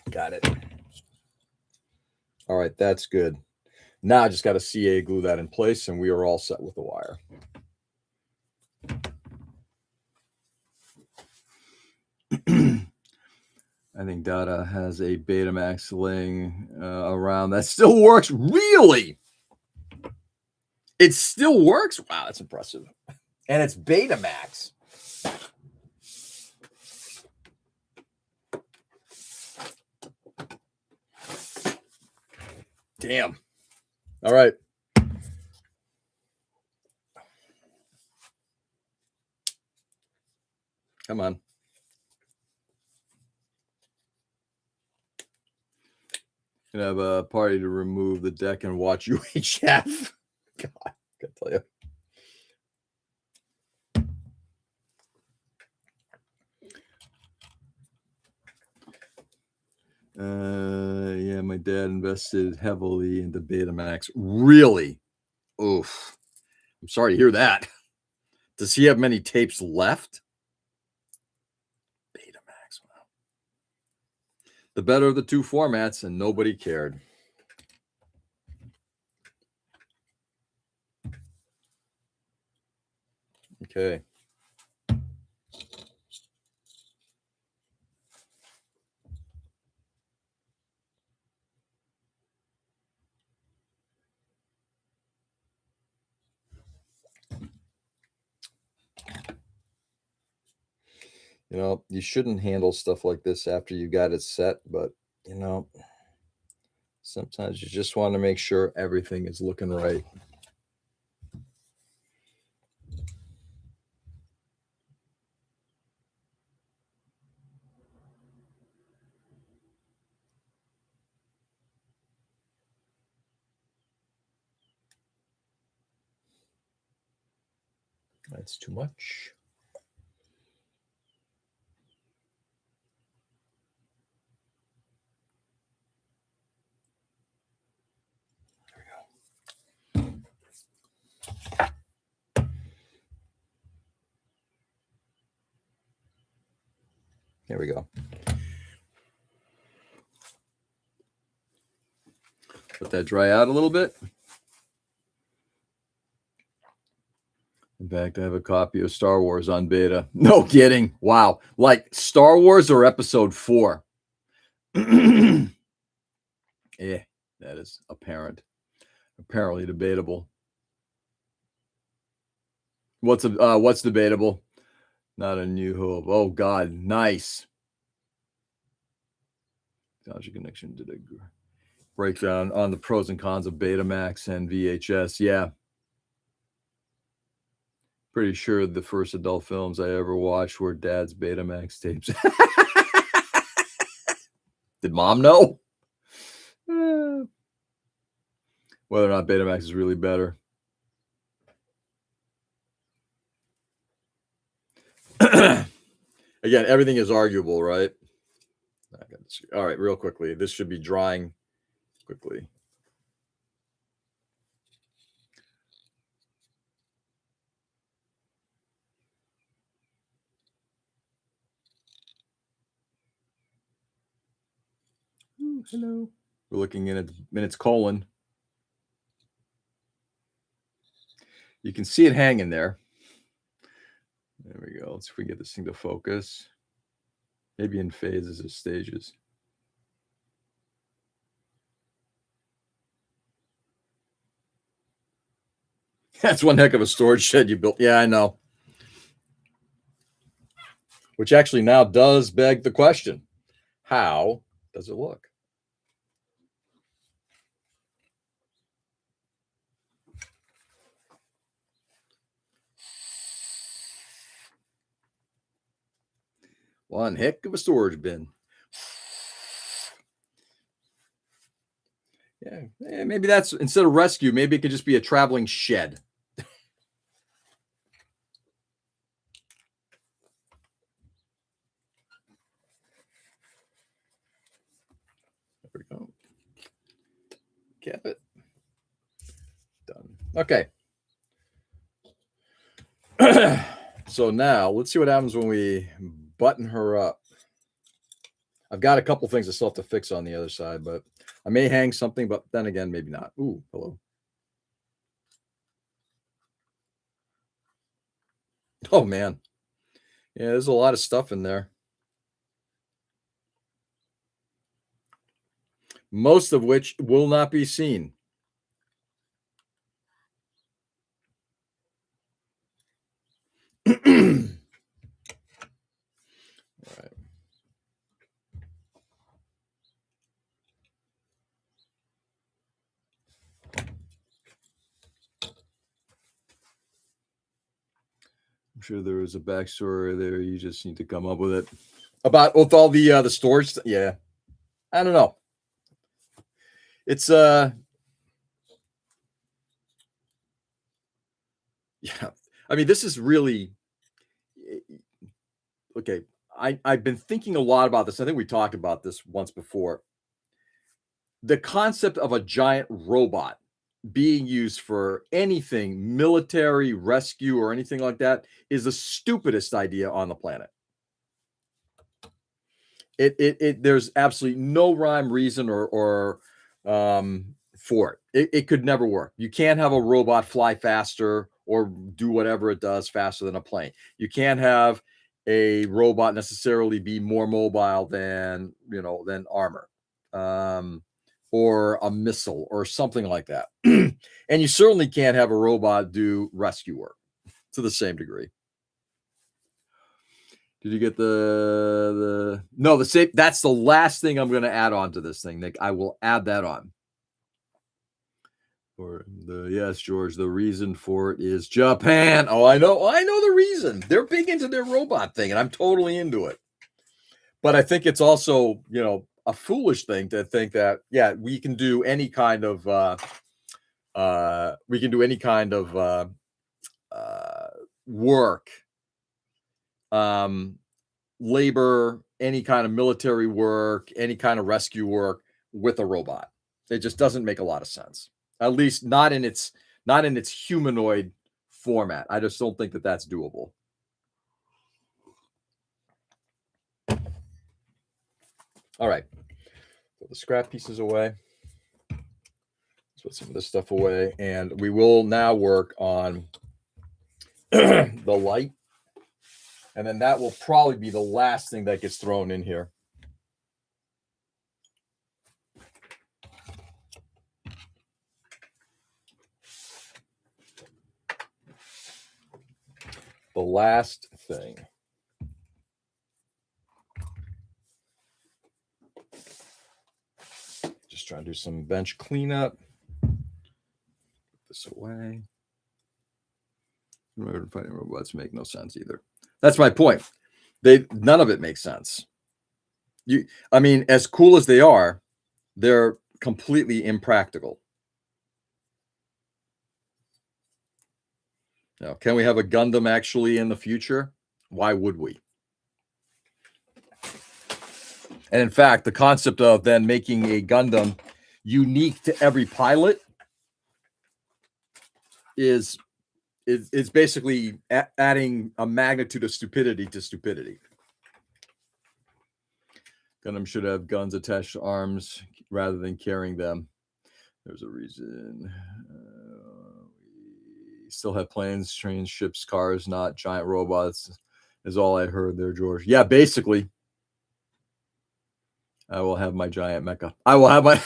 Got it. All right, that's good. Now I just got to CA glue that in place, and we are all set with the wire. I think Dada has a Betamax laying around that still works. Really? It still works? Wow, that's impressive. And it's Betamax. Damn. All right. Come on. Gonna have a party to remove the deck and watch UHF. God, I gotta tell you. Yeah, my dad invested heavily into Betamax. Really? Oof. I'm sorry to hear that. Does he have many tapes left? Betamax. Wow. The better of the two formats, and nobody cared. Okay. You know, you shouldn't handle stuff like this after you got it set, but you know, sometimes you just want to make sure everything is looking right. That's too much. There we go. Let that dry out a little bit. In fact, I have a copy of Star Wars on beta. No kidding. Wow. Like Star Wars or Episode 4? Yeah, that is apparently debatable. What's debatable? Not A New Hope. Oh God, nice. Technology connection did a breakdown on the pros and cons of Betamax and VHS. Yeah. Pretty sure the first adult films I ever watched were Dad's Betamax tapes. Did Mom know? Whether or not Betamax is really better. Again, everything is arguable, right? All right, real quickly. This should be drying quickly. Ooh, hello. We're looking in at minutes colon. You can see it hanging there. There we go. Let's see if we get this thing to focus. Maybe in phases or stages. That's one heck of a storage shed you built. Yeah, I know. Which actually now does beg the question, how does it look? One heck of a storage bin. Yeah, maybe that's, instead of rescue, maybe it could just be a traveling shed. There we go. Cap it. Done. Okay. So now let's see what happens when we button her up. I've got a couple things I still have to fix on the other side, but I may hang something, but then again, maybe not. Ooh, hello. Oh, man. Yeah, there's a lot of stuff in there. Most of which will not be seen. All right. I'm sure there is a backstory there. You just need to come up with it. About with all the storage. Yeah. I don't know. It's yeah. I mean, this is really okay. I've been thinking a lot about this. I think we talked about this once before. The concept of a giant robot being used for anything military, rescue, or anything like that is the stupidest idea on the planet. There's absolutely no rhyme, reason, or for it. It could never work. You can't have a robot fly faster or do whatever it does faster than a plane. You can't have a robot necessarily be more mobile than armor, or a missile or something like that. And you certainly can't have a robot do rescue work to the same degree. Did you get no, the same? That's the last thing I'm going to add on to this thing, Nick. I will add that on. Yes, George, the reason for it is Japan. Oh, I know the reason. They're big into their robot thing, and I'm totally into it. But I think it's also, a foolish thing to think that, we can do any kind of work, labor, any kind of military work, any kind of rescue work with a robot. It just doesn't make a lot of sense. At least not in its humanoid format. I just don't think that that's doable. All right. Put the scrap pieces away. Let's put some of this stuff away, and we will now work on the light. And then that will probably be the last thing that gets thrown in here. The last thing. Just trying to do some bench cleanup. Put this away. Fighting robots make no sense either. That's my point. None of it makes sense. As cool as they are, they're completely impractical. Now, can we have a Gundam actually in the future? Why would we? And in fact, the concept of then making a Gundam unique to every pilot is basically adding a magnitude of stupidity to stupidity. Gundam should have guns attached to arms rather than carrying them. There's a reason. We still have planes, trains, ships, cars, not giant robots, is all I heard there, George. Yeah, basically. I will have my giant mecha. I will have my...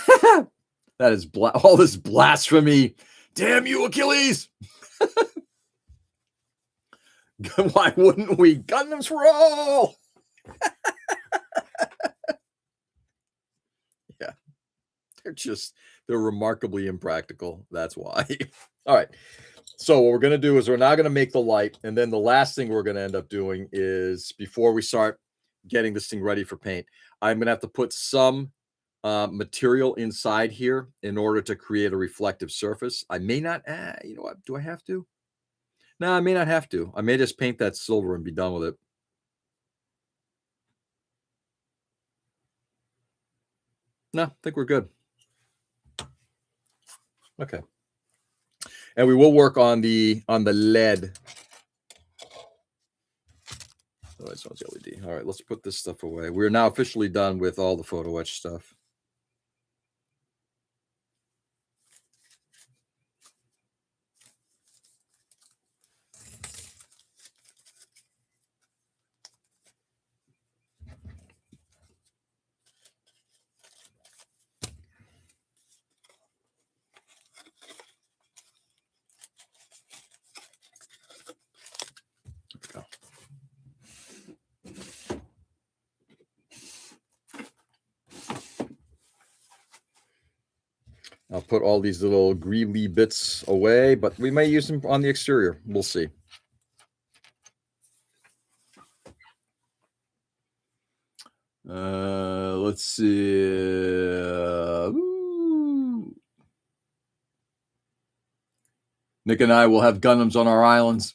That is all this blasphemy. Damn you, Achilles! Why wouldn't we? Gundams for all! Yeah. They're remarkably impractical. That's why. All right. So what we're going to do is we're now going to make the light. And then the last thing we're going to end up doing is, before we start getting this thing ready for paint, I'm going to have to put some material inside here in order to create a reflective surface. I may not, you know what? Do I have to? No, I may not have to. I may just paint that silver and be done with it. No, I think we're good. Okay. And we will work on the lead. Oh, this one's LED. All right, let's put this stuff away. We're now officially done with all the photo etch stuff. I'll put all these little greely bits away, but we may use them on the exterior. We'll see. Let's see. Nick and I will have Gundams on our islands.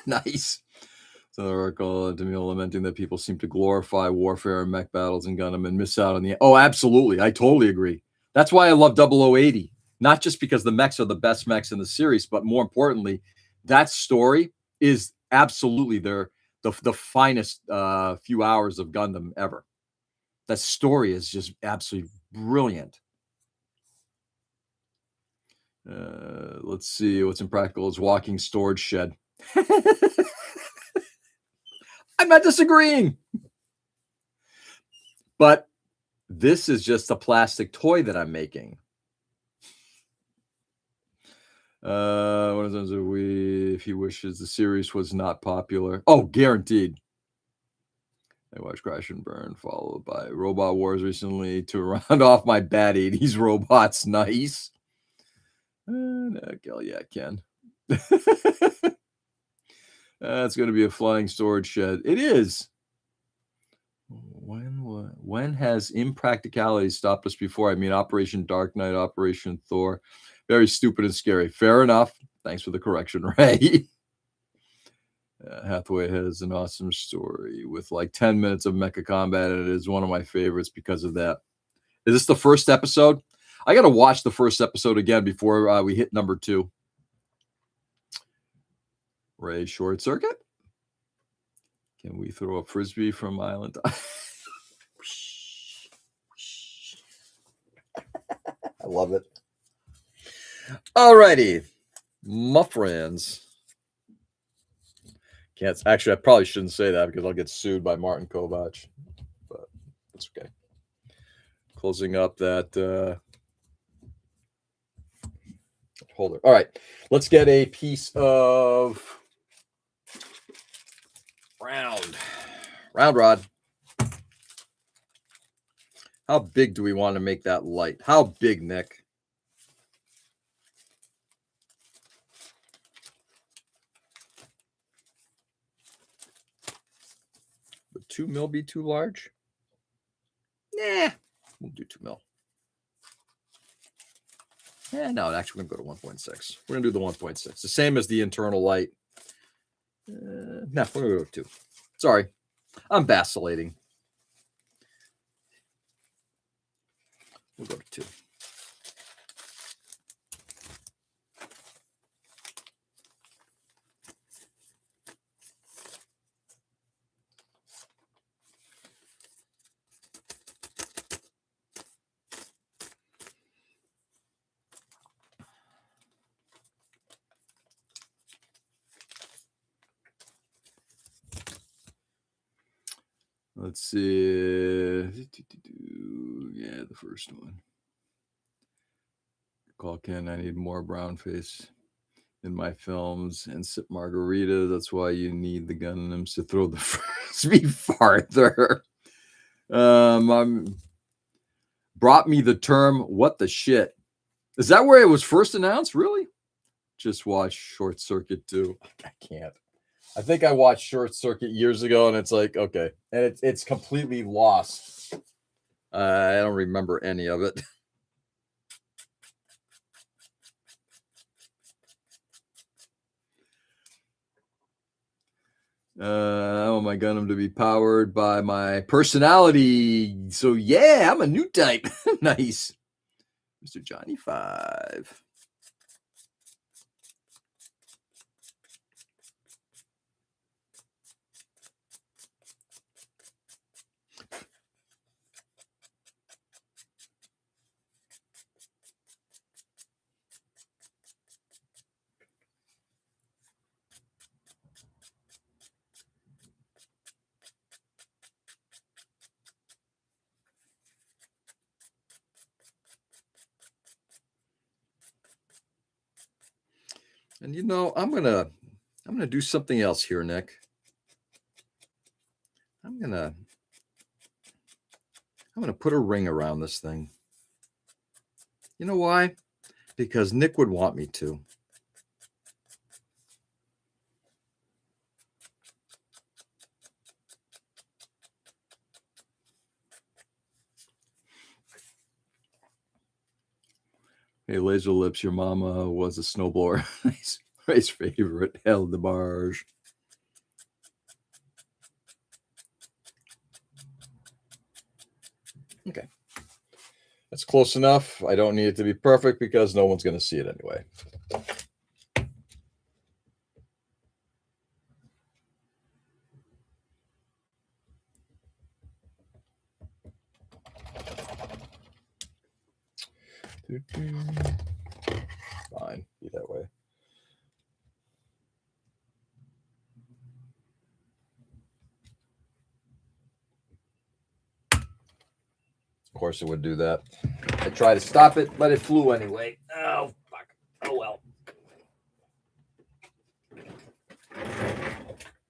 Nice. So the article to me lamenting that people seem to glorify warfare and mech battles in Gundam and miss out on the... Oh, absolutely. I totally agree. That's why I love 0080. not just because the mechs are the best mechs in the series, but more importantly, that story is absolutely the finest few hours of Gundam ever. That story is just absolutely brilliant. Let's see what's impractical is walking storage shed. I'm not disagreeing, but this is just a plastic toy that I'm making. What is if he wishes the series was not popular? Oh, guaranteed. I watched Crash and Burn, followed by Robot Wars recently to round off my bad 80s robots. Nice. Hell yeah, Ken. It's going to be a flying storage shed. It is. When has impracticality stopped us before? I mean, Operation Dark Knight, Operation Thor. Very stupid and scary. Fair enough. Thanks for the correction, Ray. Hathaway has an awesome story with like 10 minutes of mecha combat, and it is one of my favorites because of that. Is this the first episode? I got to watch the first episode again before we hit number 2. Ray, short circuit. Can we throw a frisbee from island? I love it. Alrighty, my friends. Can't actually. I probably shouldn't say that because I'll get sued by Martin Kovach, but that's okay. Closing up that holder. All right, let's get a piece of round rod. How big do we want to make that light? How big, Nick? Would 2 mil be too large? Nah, we'll do 2 mil. Yeah, no, actually, we're going to go to 1.6. We're going to do the 1.6. The same as the internal light. No, we're going to go to 2. Sorry, I'm vacillating. We'll go to 2. Let's see. Yeah, the first one. Call Ken, I need more brown face in my films and sip margarita. That's why you need the Gundams to throw the frisbee farther. Brought me the term, what the shit? Is that where it was first announced? Really? Just watch Short Circuit 2. I can't. I think I watched Short Circuit years ago, and it's like, okay. And it's completely lost. I don't remember any of it. I want my Gundam to be powered by my personality. So, yeah, I'm a new type. Nice. Mr. Johnny 5. And you know, I'm gonna do something else here, Nick. I'm gonna put a ring around this thing. You know why? Because Nick would want me to. Hey, Laser Lips, your mama was a snowblower. Ray's favorite, Hell de Barge. Okay. That's close enough. I don't need it to be perfect because no one's going to see it anyway. Fine, be that way. Of course, it would do that. I tried to stop it, but it flew anyway. Oh, fuck. Oh, well.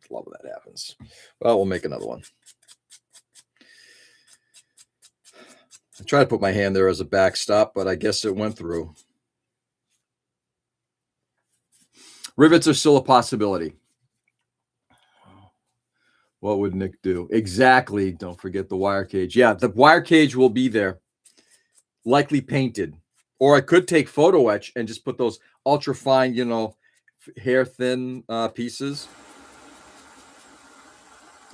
Love when that happens. Well, we'll make another one. I tried to put my hand there as a backstop, but I guess it went through. Rivets are still a possibility. What would Nick do? Exactly. Don't forget the wire cage. Yeah, the wire cage will be there, likely painted. Or I could take photo etch and just put those ultra fine, hair thin pieces.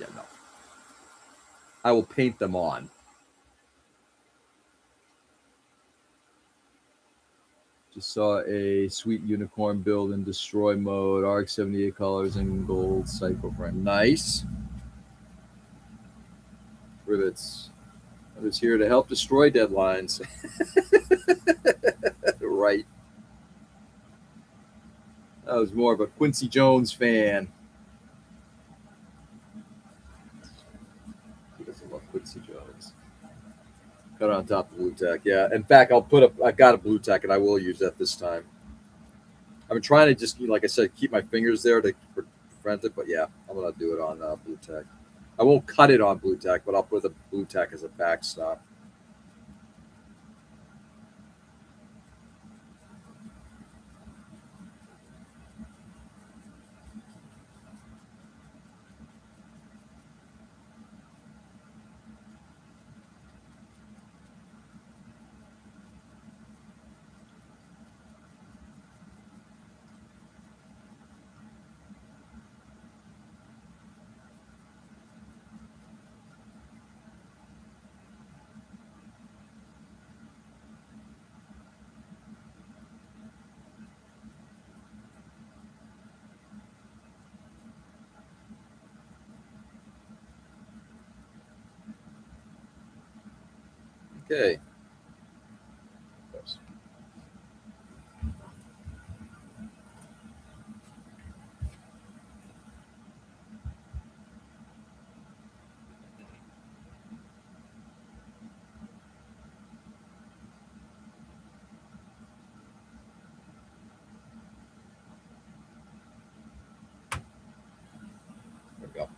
Yeah, no. I will paint them on. Just saw a sweet unicorn build in destroy mode, RX 78 colors and gold cycle frame. Nice. Rivets. I was here to help destroy deadlines. Right. I was more of a Quincy Jones fan. He doesn't love Quincy Jones. Cut on top of blue tack. Yeah. In fact, I got a blue tack and I will use that this time. I've been trying to just, like I said, keep my fingers there to prevent it. But yeah, I'm going to do it on blue tack. I won't cut it on blue tack, but I'll put the blue tack as a backstop. Okay. There we go.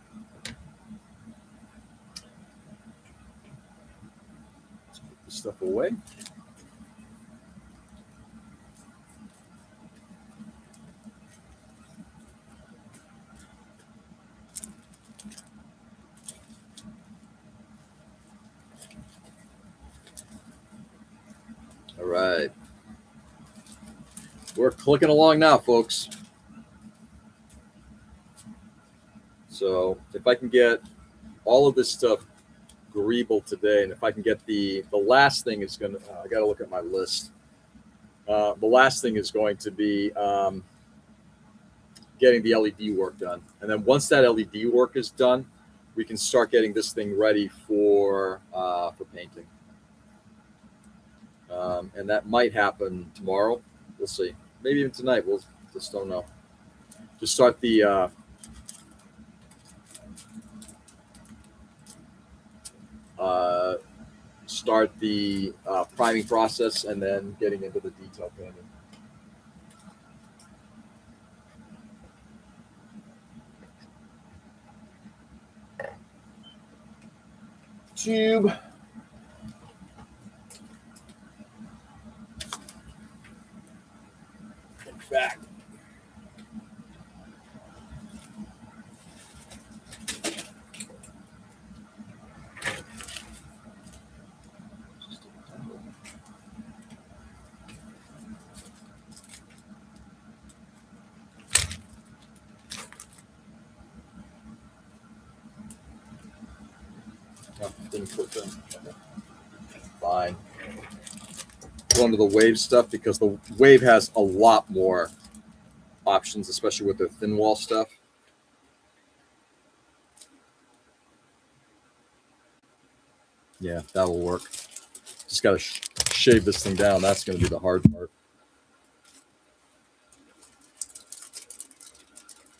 Let's put this stuff away. All right. We're clicking along now, folks. So if I can get all of this stuff agreeable today, and if I can get the last thing is going to, I got to look at my list. The last thing is going to be getting the LED work done. And then once that LED work is done, we can start getting this thing ready for painting. And that might happen tomorrow. We'll see. Maybe even tonight. We'll just don't know. Just start the priming process and then getting into the detail painting. Tube. In fact, didn't put them. Fine. going to the Wave stuff because the Wave has a lot more options, especially with their thin wall stuff. Yeah, that will work. Just got to shave this thing down. That's going to be the hard part.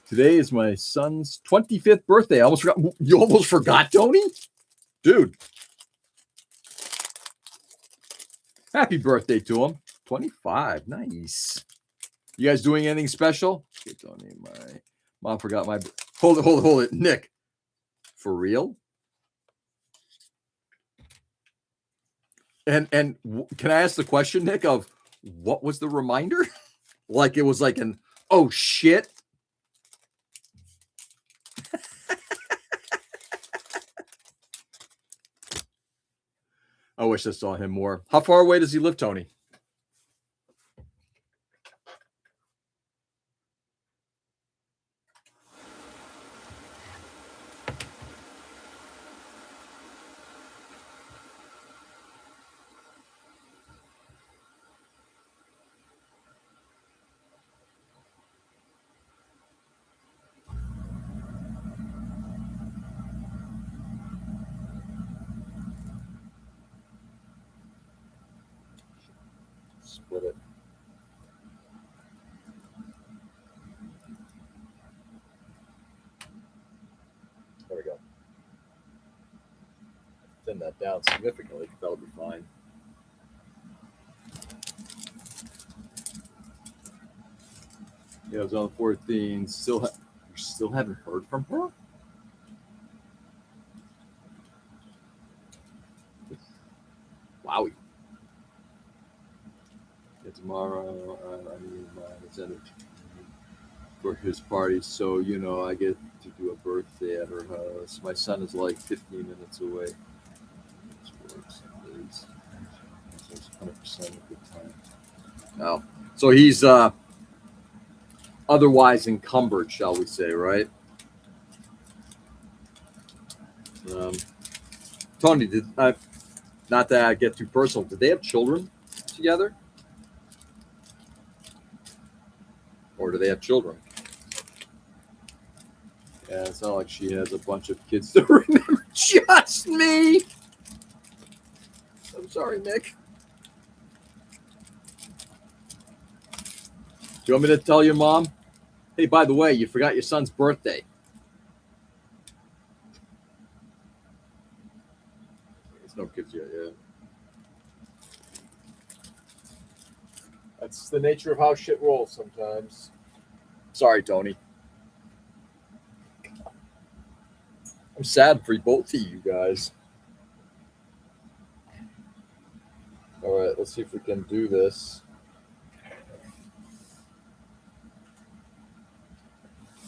Today is my son's 25th birthday. I almost forgot. You almost forgot, Tony? Dude. Happy birthday to him. 25. Nice. You guys doing anything special? Okay, Tony, my mom forgot my... Hold it. Nick. For real? And can I ask the question, Nick, of what was the reminder? Like it was like an, oh, shit. I wish I saw him more. How far away does he live, Tony? Split it. There we go. Thin that down significantly. That'll be fine. Yeah, it was on the 14th. You still haven't heard from her? Wowie. Yeah, tomorrow, it's for his party, so I get to do a birthday at her house. My son is like 15 minutes away. It's 100% a good time. Oh, so he's otherwise encumbered, shall we say, right? Tony, not that I get too personal, did they have children together? Or do they have children? Yeah, it's not like she has a bunch of kids to remember. Just me. I'm sorry, Nick. Do you want me to tell your mom? Hey, by the way, you forgot your son's birthday. There's no kids yet, yeah. That's the nature of how shit rolls sometimes. Sorry, Tony. I'm sad for both of you guys. All right, let's see if we can do this.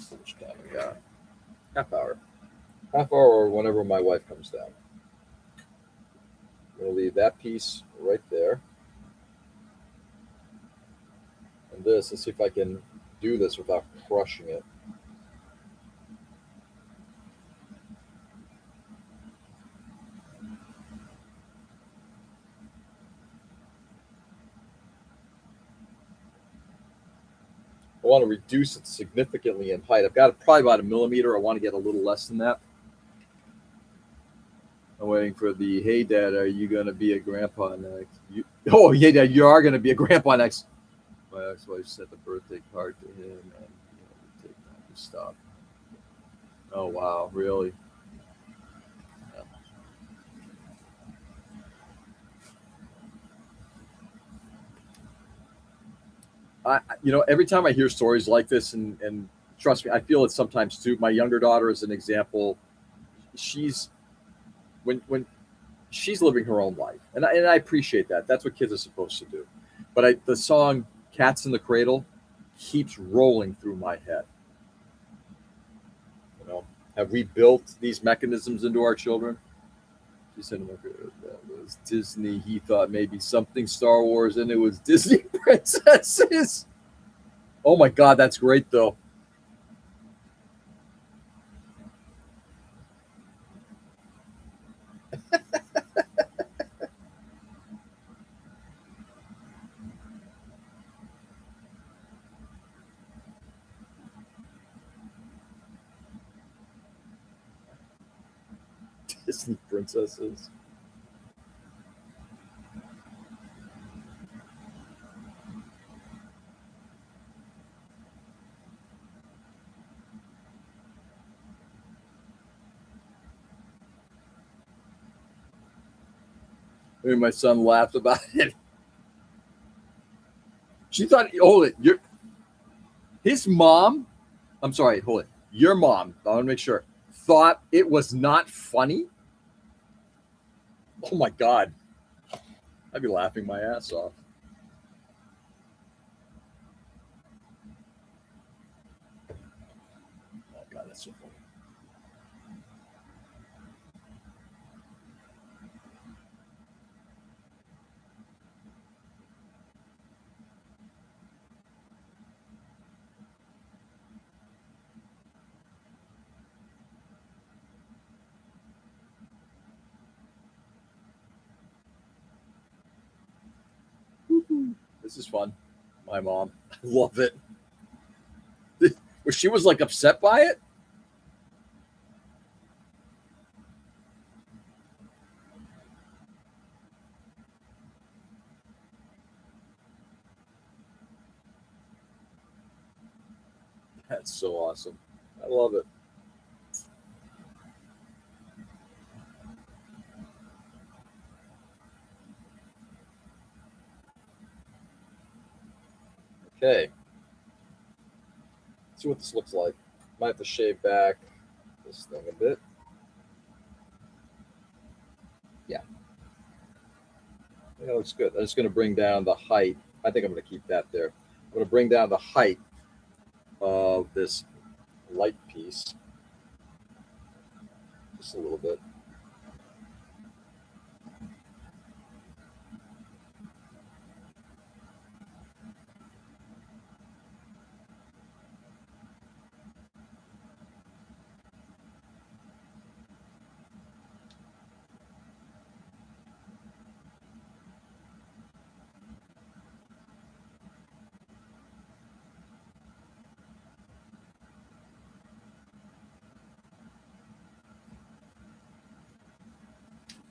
How much time we got? Half hour or whenever my wife comes down. I'm going to leave that piece right there. And this, let's see if I can do this without crushing it. I want to reduce it significantly in height. I've got probably about 1 millimeter. I want to get a little less than that. I'm waiting for the, hey, Dad, are you going to be a grandpa next? Yeah, Dad, you are going to be a grandpa next. My ex-wife sent the birthday card to him, and take time to stop. Oh, wow, really? Every time I hear stories like this, and trust me, I feel it sometimes too. My younger daughter is an example. She's when she's living her own life, and I appreciate that. That's what kids are supposed to do. But the song "Cats in the Cradle" keeps rolling through my head. Have we built these mechanisms into our children? She said, that was Disney. He thought maybe something Star Wars, and it was Disney princesses. Oh my God, that's great though. Disney princesses. Maybe my son laughed about it. She thought, hold it, his mom, I'm sorry, hold it, your mom, I want to make sure, thought it was not funny? Oh my God. I'd be laughing my ass off. Oh God, that's so funny. This is fun. My mom. I love it. She was like upset by it? That's so awesome. I love it. Okay. Let's see what this looks like. Might have to shave back this thing a bit. Yeah. Yeah, that looks good. I'm just going to bring down the height. I think I'm going to keep that there. I'm going to bring down the height of this light piece just a little bit.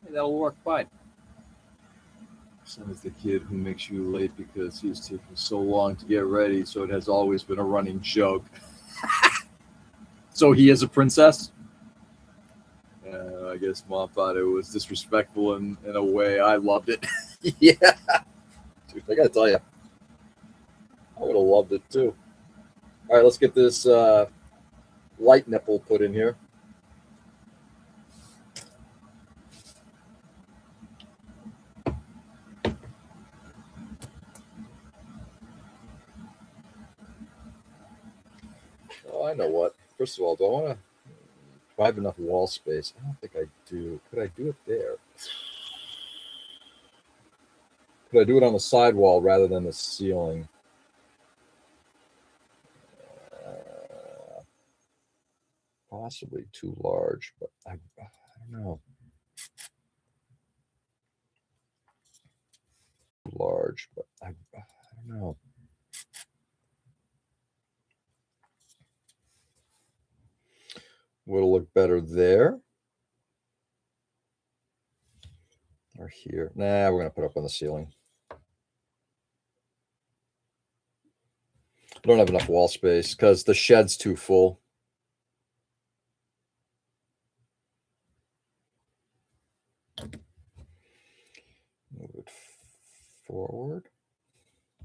Hey, that'll work fine. Son is the kid who makes you late because he's taking so long to get ready, so it has always been a running joke. So he is a princess? I guess mom thought it was disrespectful in a way. I loved it. Yeah. Dude, I gotta tell you, I would have loved it too. All right, let's get this light nipple put in here. Oh, I know what. First of all, do I want to? Do I have enough wall space? I don't think I do. Could I do it there? Could I do it on the side wall rather than the ceiling? Possibly too large, but I don't know. Too large, but I don't know. Would it look better there? Or here? Nah, we're going to put up on the ceiling. I don't have enough wall space because the shed's too full. Move it forward.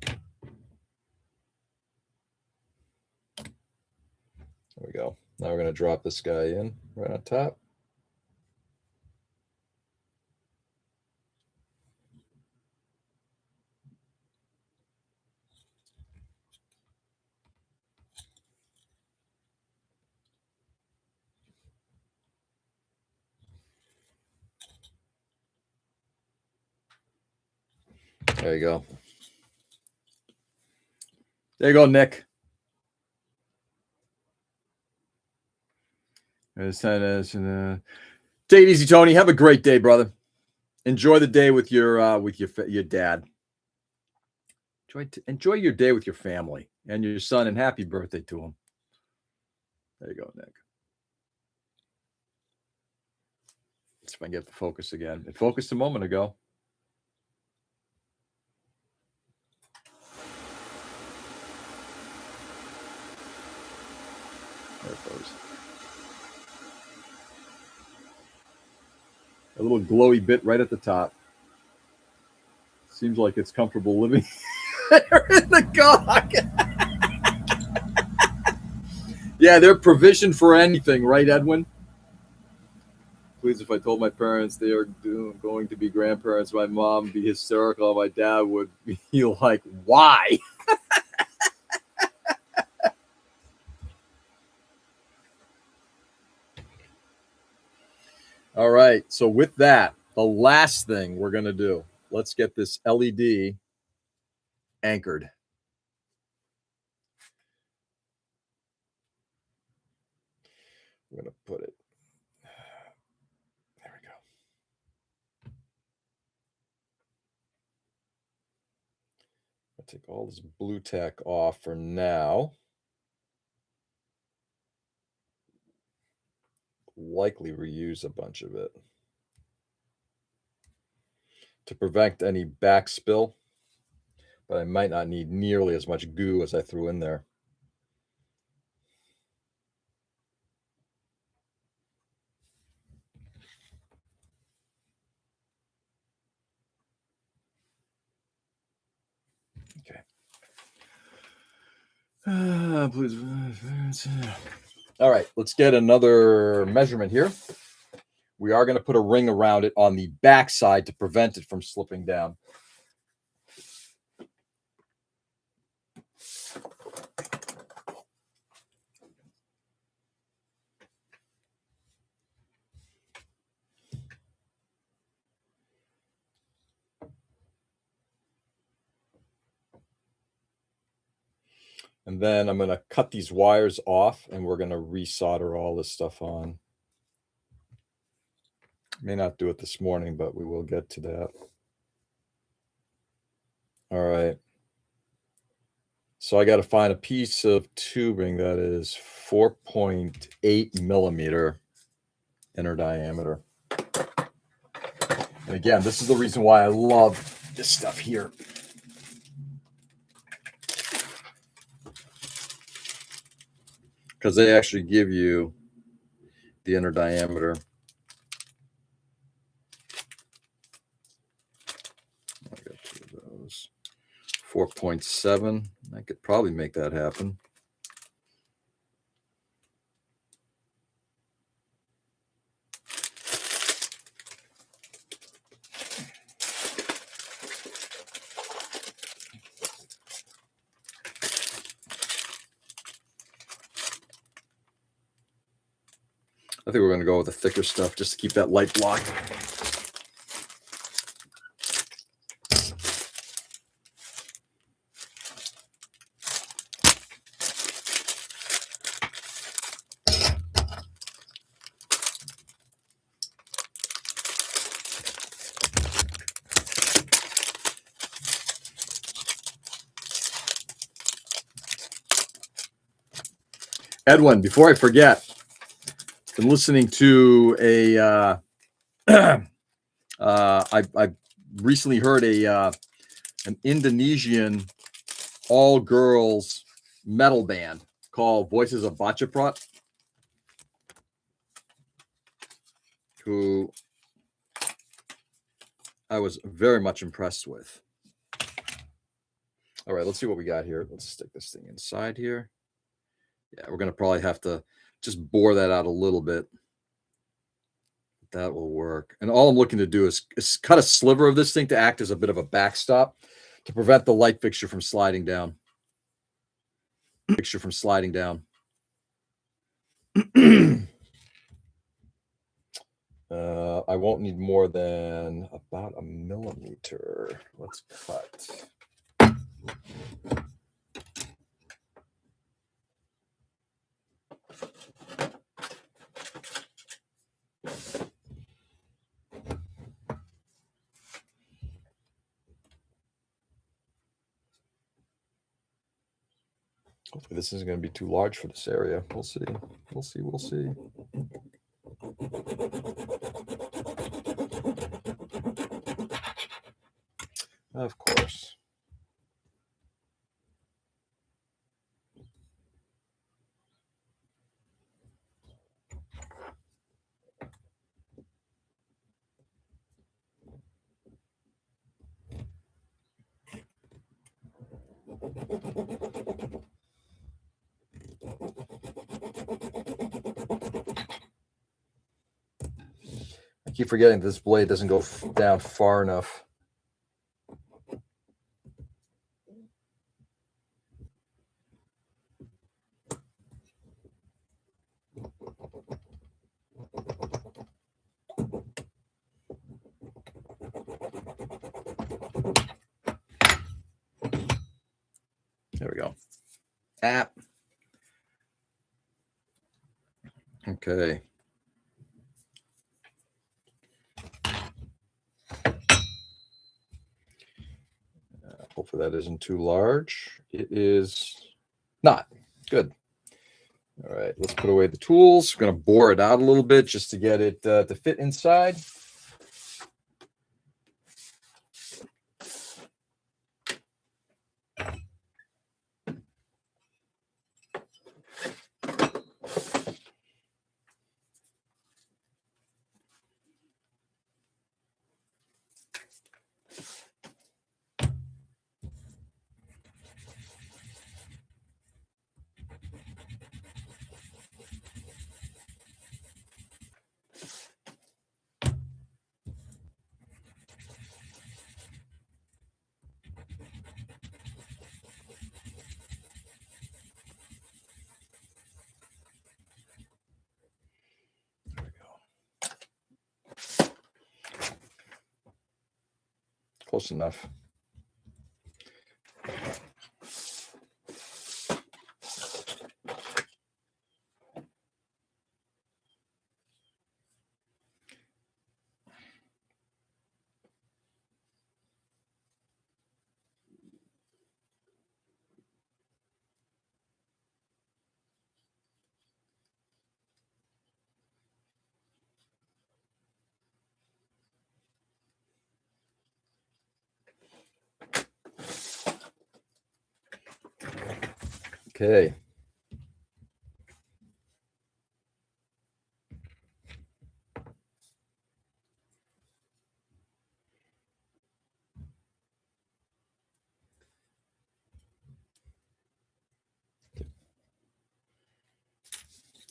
There we go. Now we're going to drop this guy in right on top. There you go. There you go, Nick. Take it easy, Tony. Have a great day, brother. Enjoy the day with your dad. Enjoy your day with your family and your son, and happy birthday to him. There you go, Nick. It's if I can get the focus again. It focused a moment ago. There it goes. A little glowy bit right at the top. Seems like it's comfortable living there in the gog. Yeah, they're provisioned for anything, right, Edwin? Please, if I told my parents they are going to be grandparents, my mom would be hysterical. My dad would be like, why? All right. So with that, the last thing we're going to do, let's get this LED anchored. We're going to put it. There we go. I'll take all this blue tack off for now. Likely reuse a bunch of it to prevent any backspill, but I might not need nearly as much goo as I threw in there. Okay. All right, let's get another measurement here. We are going to put a ring around it on the back side to prevent it from slipping down. And then I'm going to cut these wires off and we're going to resolder all this stuff on. May not do it this morning, but we will get to that. All right. So I got to find a piece of tubing that is 4.8 millimeter inner diameter. And again, this is the reason why I love this stuff here. Because they actually give you the inner diameter. I got two of those. 4.7. I could probably make that happen. I think we're going to go with the thicker stuff just to keep that light blocked. Edwin, before I forget, been listening to a I recently heard an Indonesian all girls metal band called Voices of Bachaprat, who I was very much impressed with. All right, let's see what we got here. Let's stick this thing inside here. Yeah, we're going to probably have to just bore that out a little bit. That will work. And all I'm looking to do is cut a sliver of this thing to act as a bit of a backstop to prevent the light fixture from sliding down. Fixture from sliding down. I won't need more than about 1 millimeter. Let's cut. Hopefully this isn't going to be too large for this area. We'll see. We'll see. We'll see. Of course. I keep forgetting this blade doesn't go down far enough. There we go. Okay. Hopefully that isn't too large. It is not. Good. All right, let's put away the tools. We're going to bore it out a little bit just to get it to fit inside. Close enough. Okay.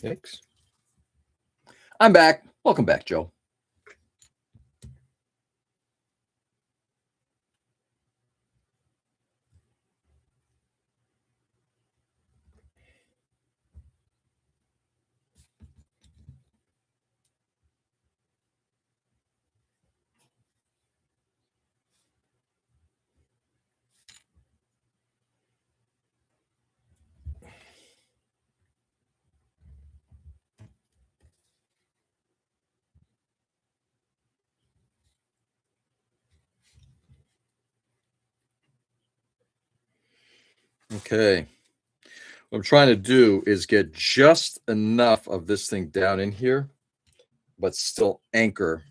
Thanks. I'm back. Welcome back, Joe. Okay. What I'm trying to do is get just enough of this thing down in here, but still anchor.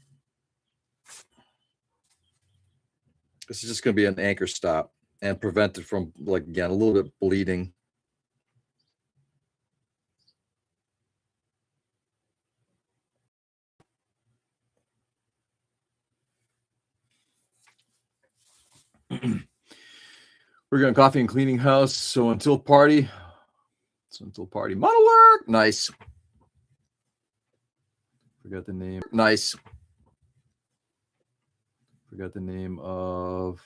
This is just going to be an anchor stop and prevent it from, like, again, a little bit bleeding. We're going coffee and cleaning house. So until party. Model work. Nice. Forgot the name. Nice. Forgot the name of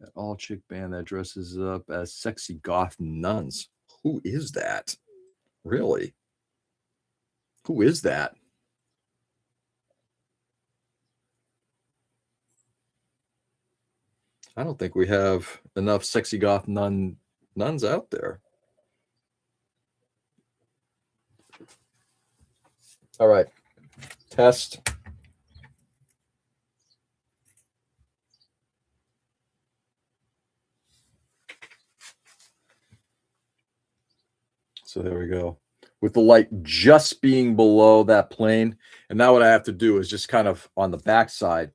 that all chick band that dresses up as sexy goth nuns. Who is that? Really? Who is that? I don't think we have enough sexy goth nuns out there. All right. Test. So there we go. With the light just being below that plane. And now what I have to do is just kind of on the back side,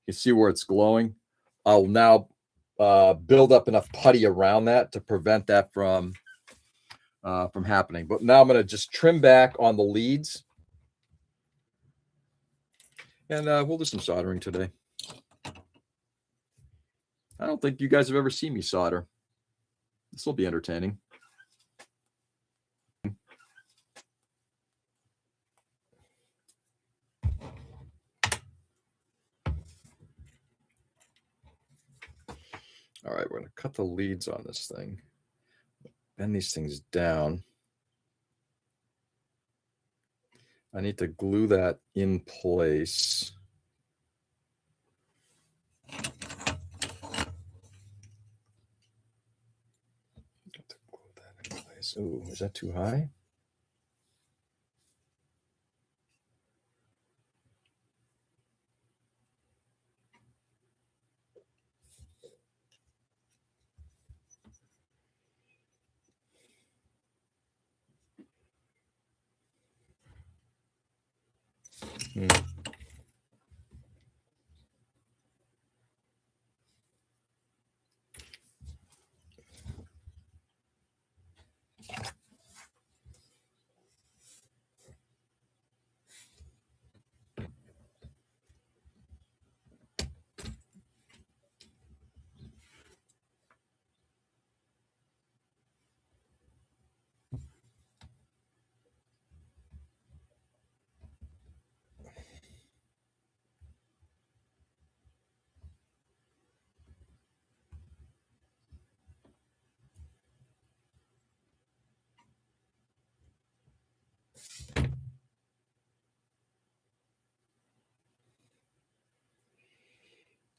you see where it's glowing. I'll now build up enough putty around that to prevent that from happening. But now I'm going to just trim back on the leads, and we'll do some soldering today. I don't think you guys have ever seen me solder. This will be entertaining. All right, we're going to cut the leads on this thing. Bend these things down. I need to glue that in place. Got to glue that in place. Ooh, is that too high?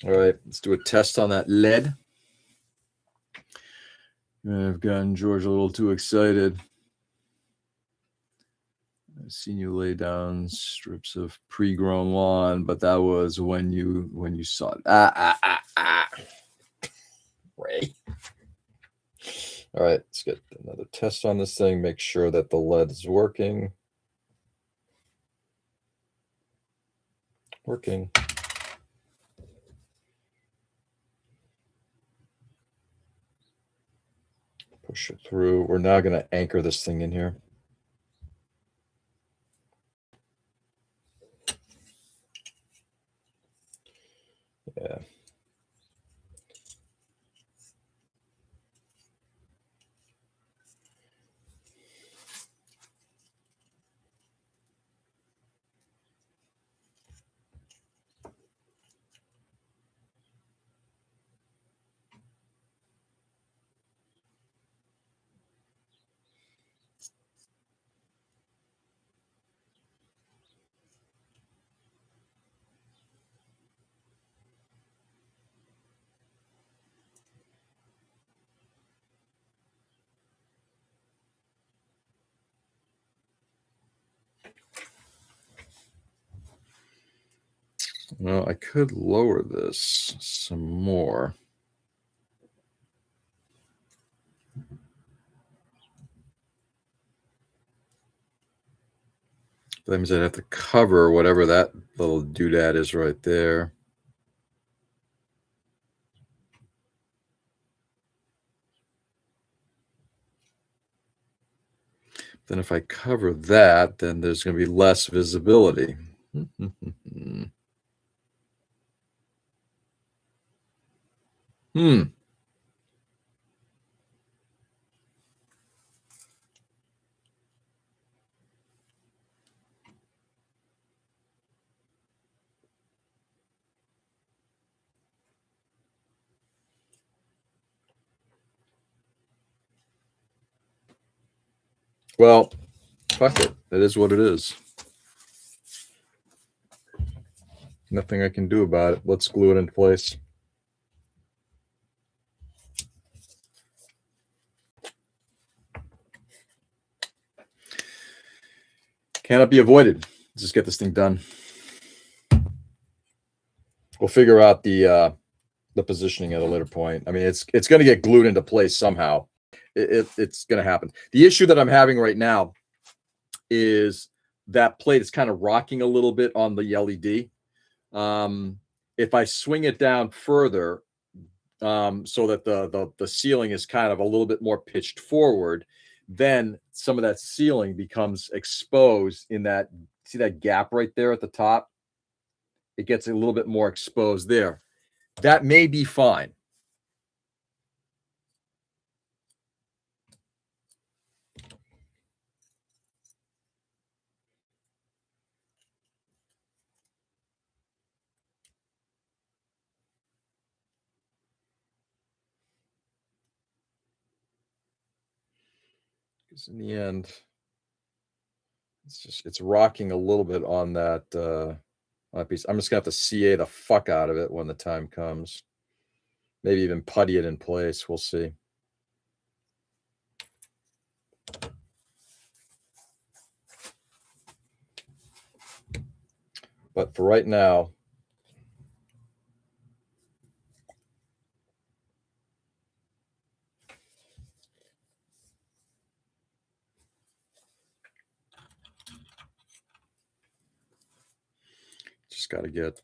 All right, let's do a test on that lead. I've gotten George a little too excited. I've seen you lay down strips of pre-grown lawn, but that was when you saw it. Ray. All right, let's get another test on this thing. Make sure that the lead is working. Working. Push it through. We're now going to anchor this thing in here. Yeah. Well, I could lower this some more. That means I'd have to cover whatever that little doodad is right there. Then if I cover that, then there's going to be less visibility. Well, fuck it. It is what it is. Nothing I can do about it. Let's glue it in place. Cannot be avoided. Let's just get this thing done. We'll figure out the positioning at a later point. I mean, it's going to get glued into place somehow. It's going to happen. The issue that I'm having right now is that plate is kind of rocking a little bit on the LED. If I swing it down further, so that the ceiling is kind of a little bit more pitched forward. Then some of that ceiling becomes exposed in that, see that gap right there at the top? It gets a little bit more exposed there. That may be fine. Because in the end, it's rocking a little bit on that piece. I'm just gonna have to CA the fuck out of it when the time comes. Maybe even putty it in place. We'll see. But for right now, just got to get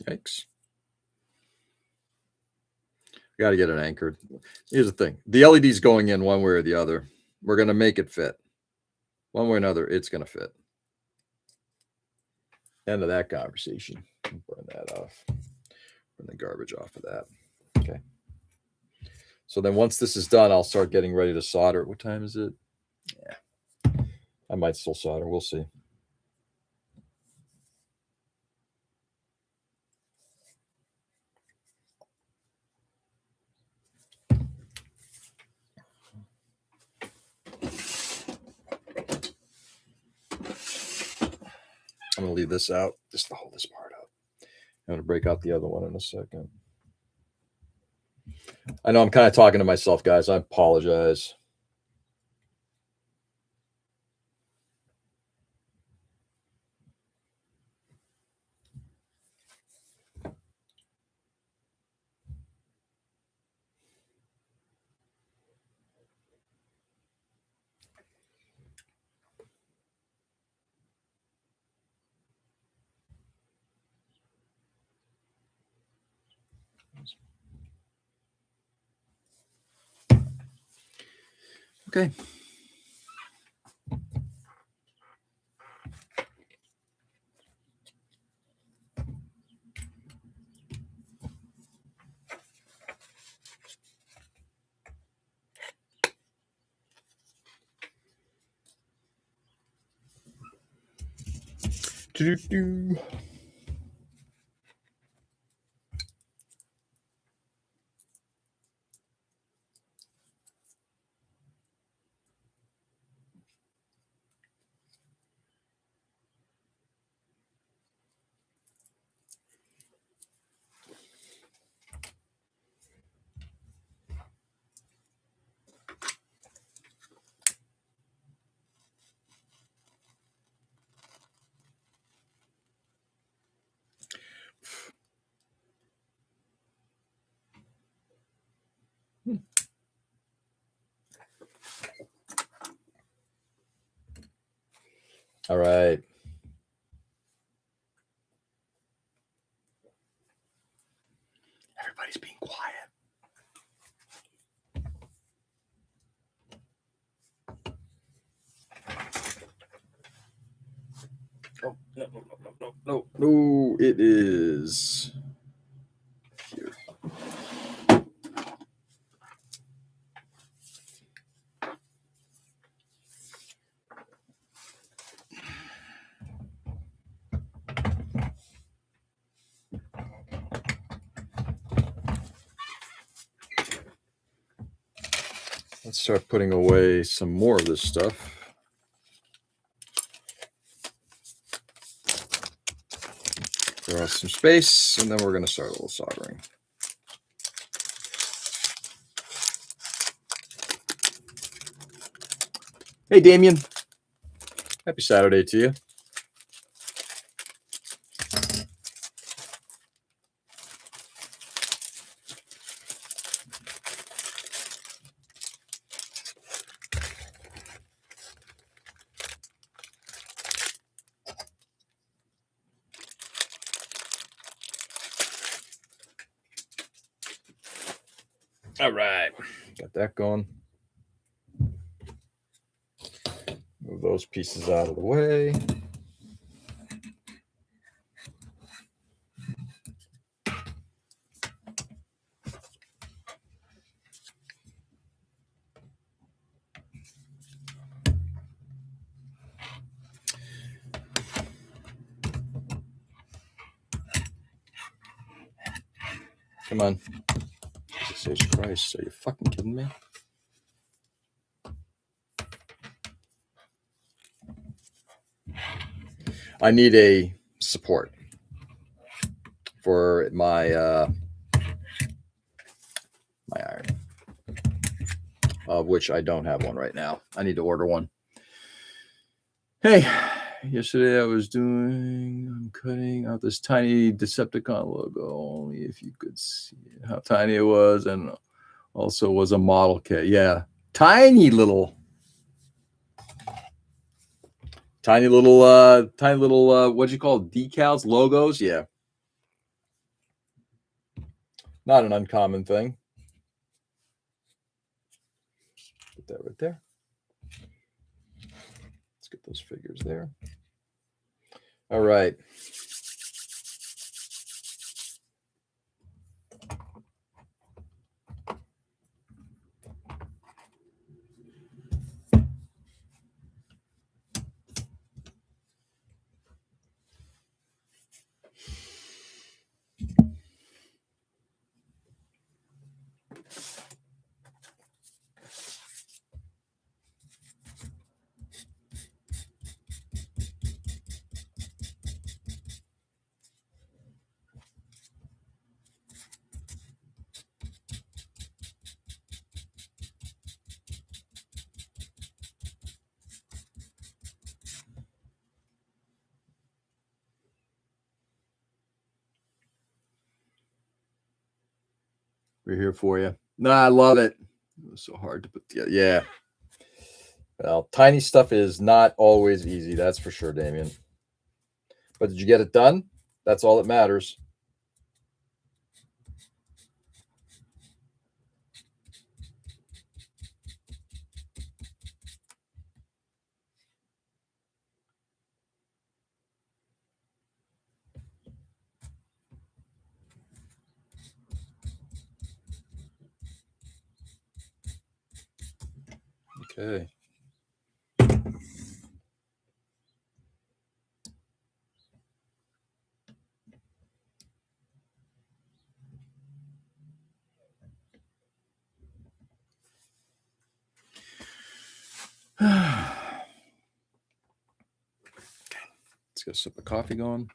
yikes. Got to get it anchored. Here's the thing. The LED's going in one way or the other. We're going to make it fit. One way or another, it's going to fit. End of that conversation. Burn that off. Burn the garbage off of that. Okay. So then once this is done, I'll start getting ready to solder. What time is it? Yeah. I might still solder. We'll see. I'm going to leave this out just to hold this part up. I'm going to break out the other one in a second. I know I'm kind of talking to myself, guys. I apologize. Okay. Do-do-do. All right. Everybody's being quiet. Oh, no, it is here. Let's start putting away some more of this stuff. Throw out some space, and then we're going to start a little soldering. Hey, Damien. Happy Saturday to you. All right. Got that going. Move those pieces out of the way. Come on. Jesus Christ, are you fucking kidding me? I need a support for my my iron, of which I don't have one right now. I need to order one. Hey, yesterday I'm cutting out this tiny Decepticon logo. Only if you could see how tiny it was, and also was a model kit. Yeah, tiny little, what'd you call it? Decals, logos? Yeah, not an uncommon thing. Put that right there. Let's get those figures there. All right. We're here for you. No, I love it. It was so hard to put together. Yeah. Well, tiny stuff is not always easy. That's for sure, Damien. But did you get it done? That's all that matters. Okay. Let's get a sip of coffee going.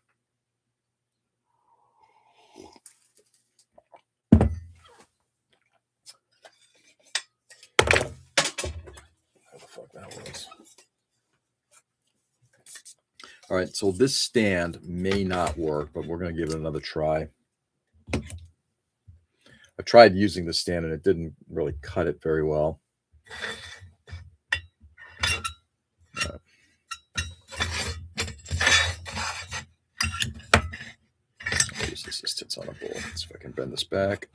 How the fuck that was. All right, so this stand may not work, but we're going to give it another try. I tried using the stand and it didn't really cut it very well. I'll use this as on a bowl. Let's see if I can bend this back.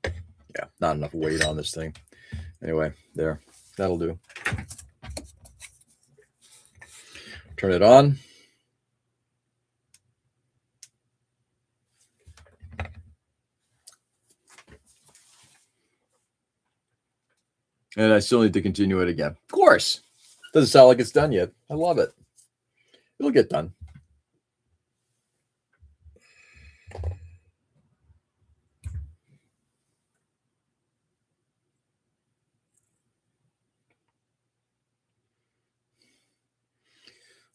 Yeah, not enough weight on this thing. Anyway, there. That'll do. Turn it on. And I still need to continue it again. Of course. Doesn't sound like it's done yet. I love it. It'll get done.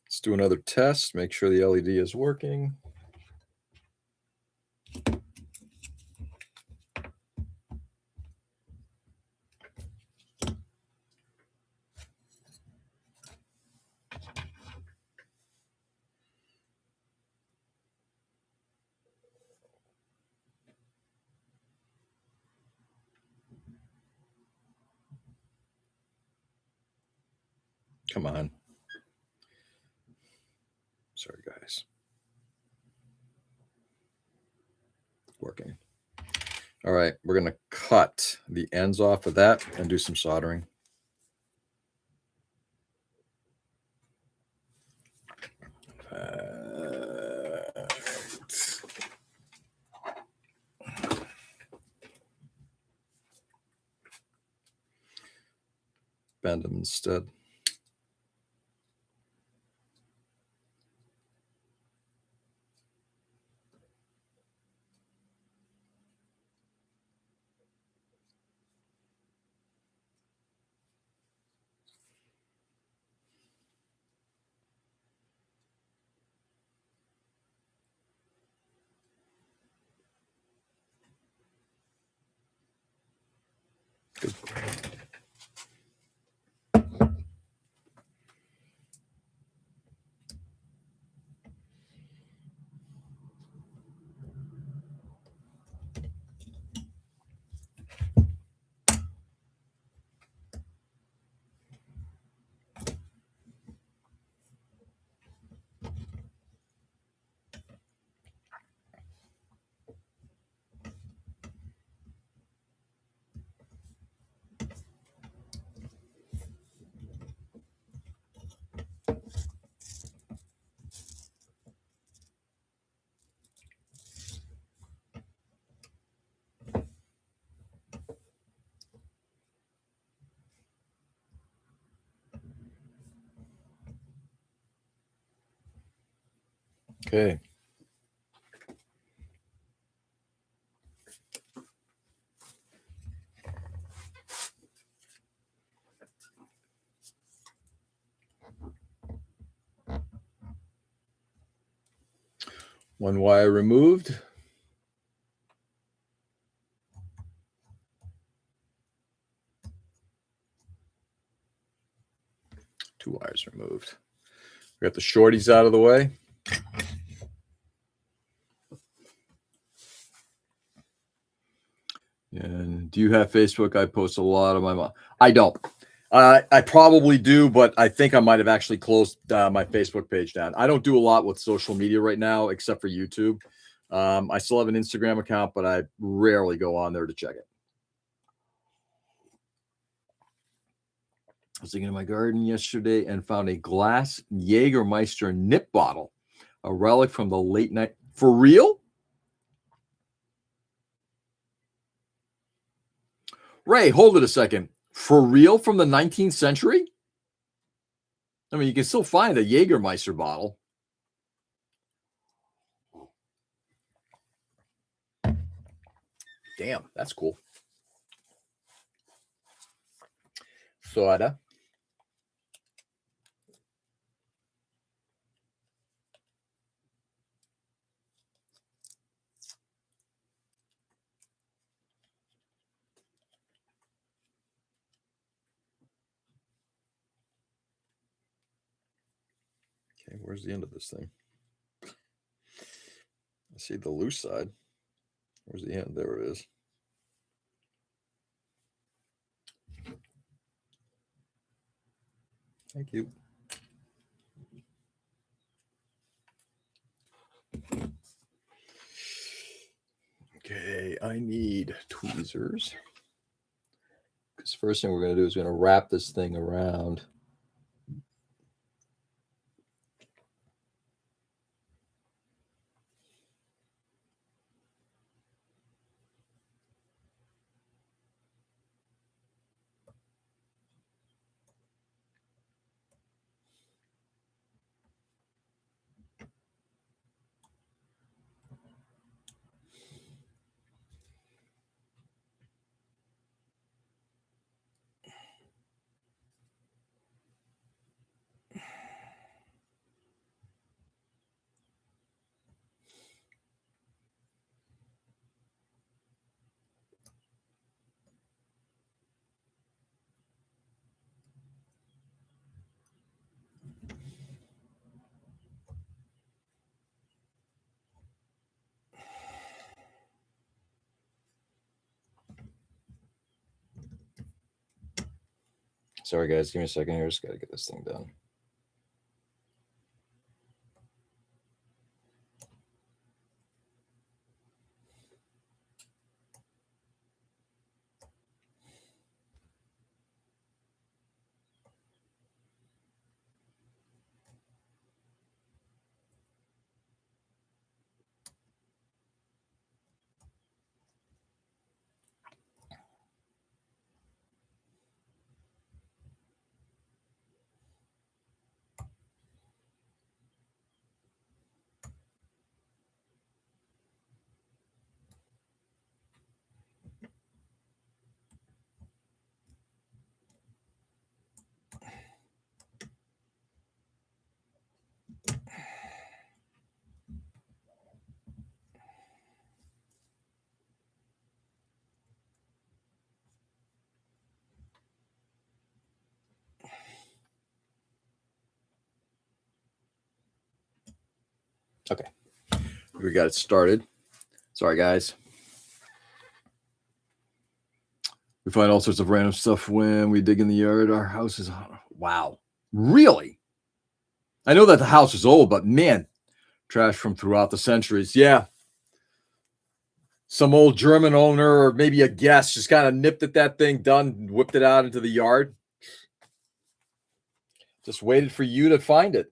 Let's do another test. Make sure the LED is working. Come on. Sorry, guys. working. All right, we're going to cut the ends off of that and do some soldering. Bend them instead. Good. Okay. One wire removed. Two wires removed. We got the shorties out of the way. And do you have Facebook? I post a lot of my mom. I don't. I probably do, but I think I might have actually closed my Facebook page down. I don't do a lot with social media right now, except for YouTube. I still have an Instagram account, but I rarely go on there to check it. I was digging in my garden yesterday and found a glass Jägermeister nip bottle, a relic from the late night. For real? Ray, hold it a second. For real from the 19th century? I mean, you can still find a Jägermeister bottle. Damn, that's cool. Soda. Okay, where's the end of this thing? I see the loose side. Where's the end? There it is. Thank you. Okay, I need tweezers. Because first thing we're going to do is we're going to wrap this thing around. Sorry, guys. Give me a second here. Just got to get this thing done. Okay. We got it started. Sorry, guys. We find all sorts of random stuff when we dig in the yard. Our house is... Wow. Really? I know that the house is old, but man, trash from throughout the centuries. Yeah. Some old German owner or maybe a guest just kind of nipped at that thing, done, whipped it out into the yard. Just waited for you to find it.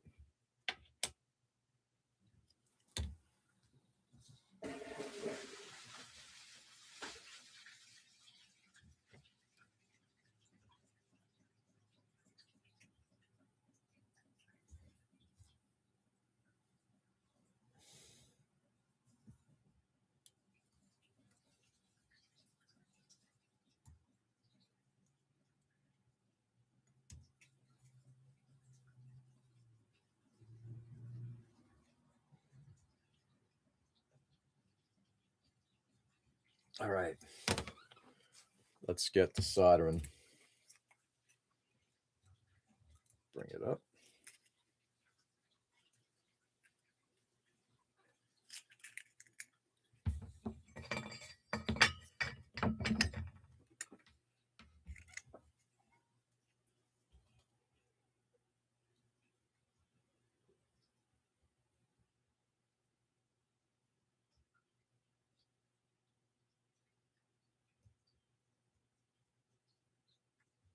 All right. Let's get to soldering. Bring it up.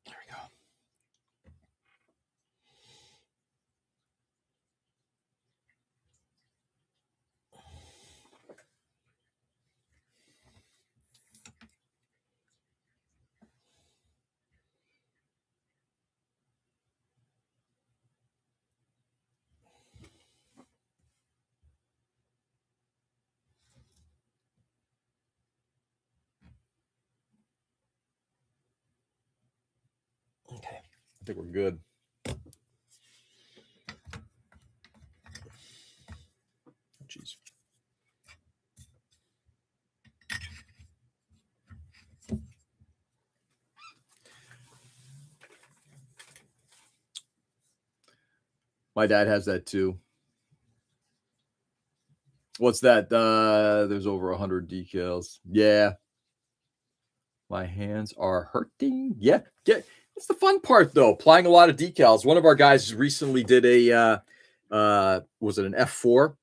There we go. Okay. I think we're good. Jeez. My dad has that too. What's that? There's over 100 decals. Yeah. My hands are hurting. Yeah. That's the fun part, though. Applying a lot of decals. One of our guys recently did a, was it an F4?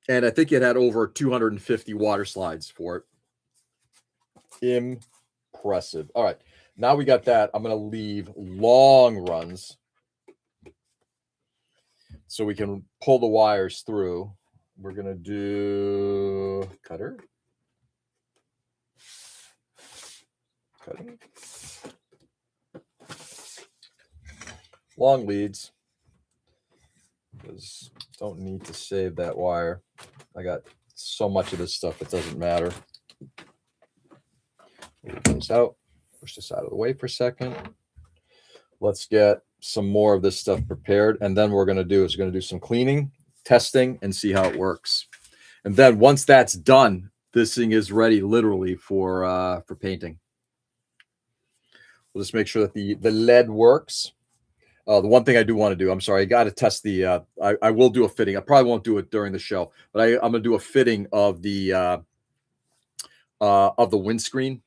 And I think it had over 250 water slides for it. Impressive. All right. Now we got that. I'm going to leave long runs so we can pull the wires through. We're going to do cutter. Cutting. Long leads. Because don't need to save that wire. I got so much of this stuff, it doesn't matter. Move those out. Push this out of the way for a second. Let's get some more of this stuff prepared. And then what we're going to do is we're going to do some cleaning, testing, and see how it works. And then once that's done, this thing is ready literally for painting. We'll just make sure that the lead works. The one thing I do want to do, I'm sorry, I got to test the, I will do a fitting. I probably won't do it during the show, but I'm going to do a fitting of the windscreen.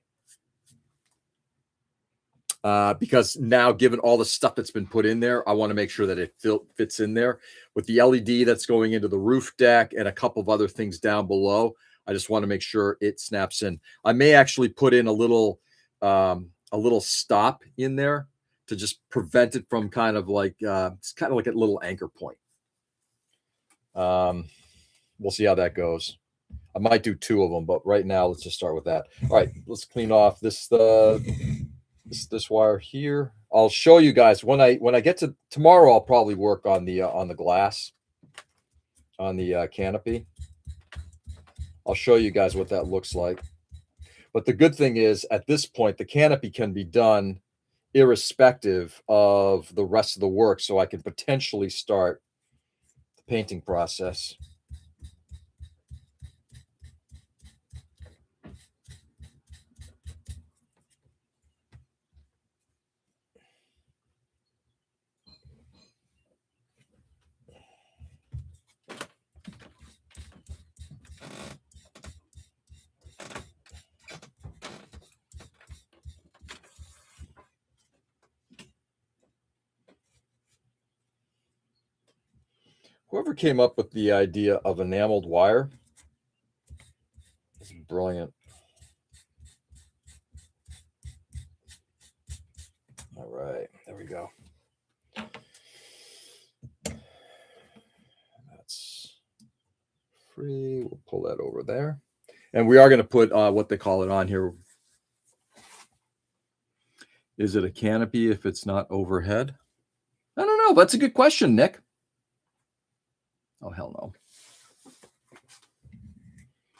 Because now, given all the stuff that's been put in there, I want to make sure that it fits in there with the LED that's going into the roof deck and a couple of other things down below. I just want to make sure it snaps in. I may actually put in a little stop in there to just prevent it from kind of like it's kind of like a little anchor point. We'll see how that goes. I might do two of them, but right now let's just start with that. All right, let's clean off this wire here. I'll show you guys when I get to tomorrow. I'll probably work on the glass on the canopy. I'll show you guys what that looks like. But the good thing is at this point, the canopy can be done irrespective of the rest of the work. So I can potentially start the painting process. Whoever came up with the idea of enameled wire is brilliant. All right, there we go. That's free. We'll pull that over there. And we are going to put what they call it on here. Is it a canopy if it's not overhead? I don't know. That's a good question, Nick. Oh, hell no.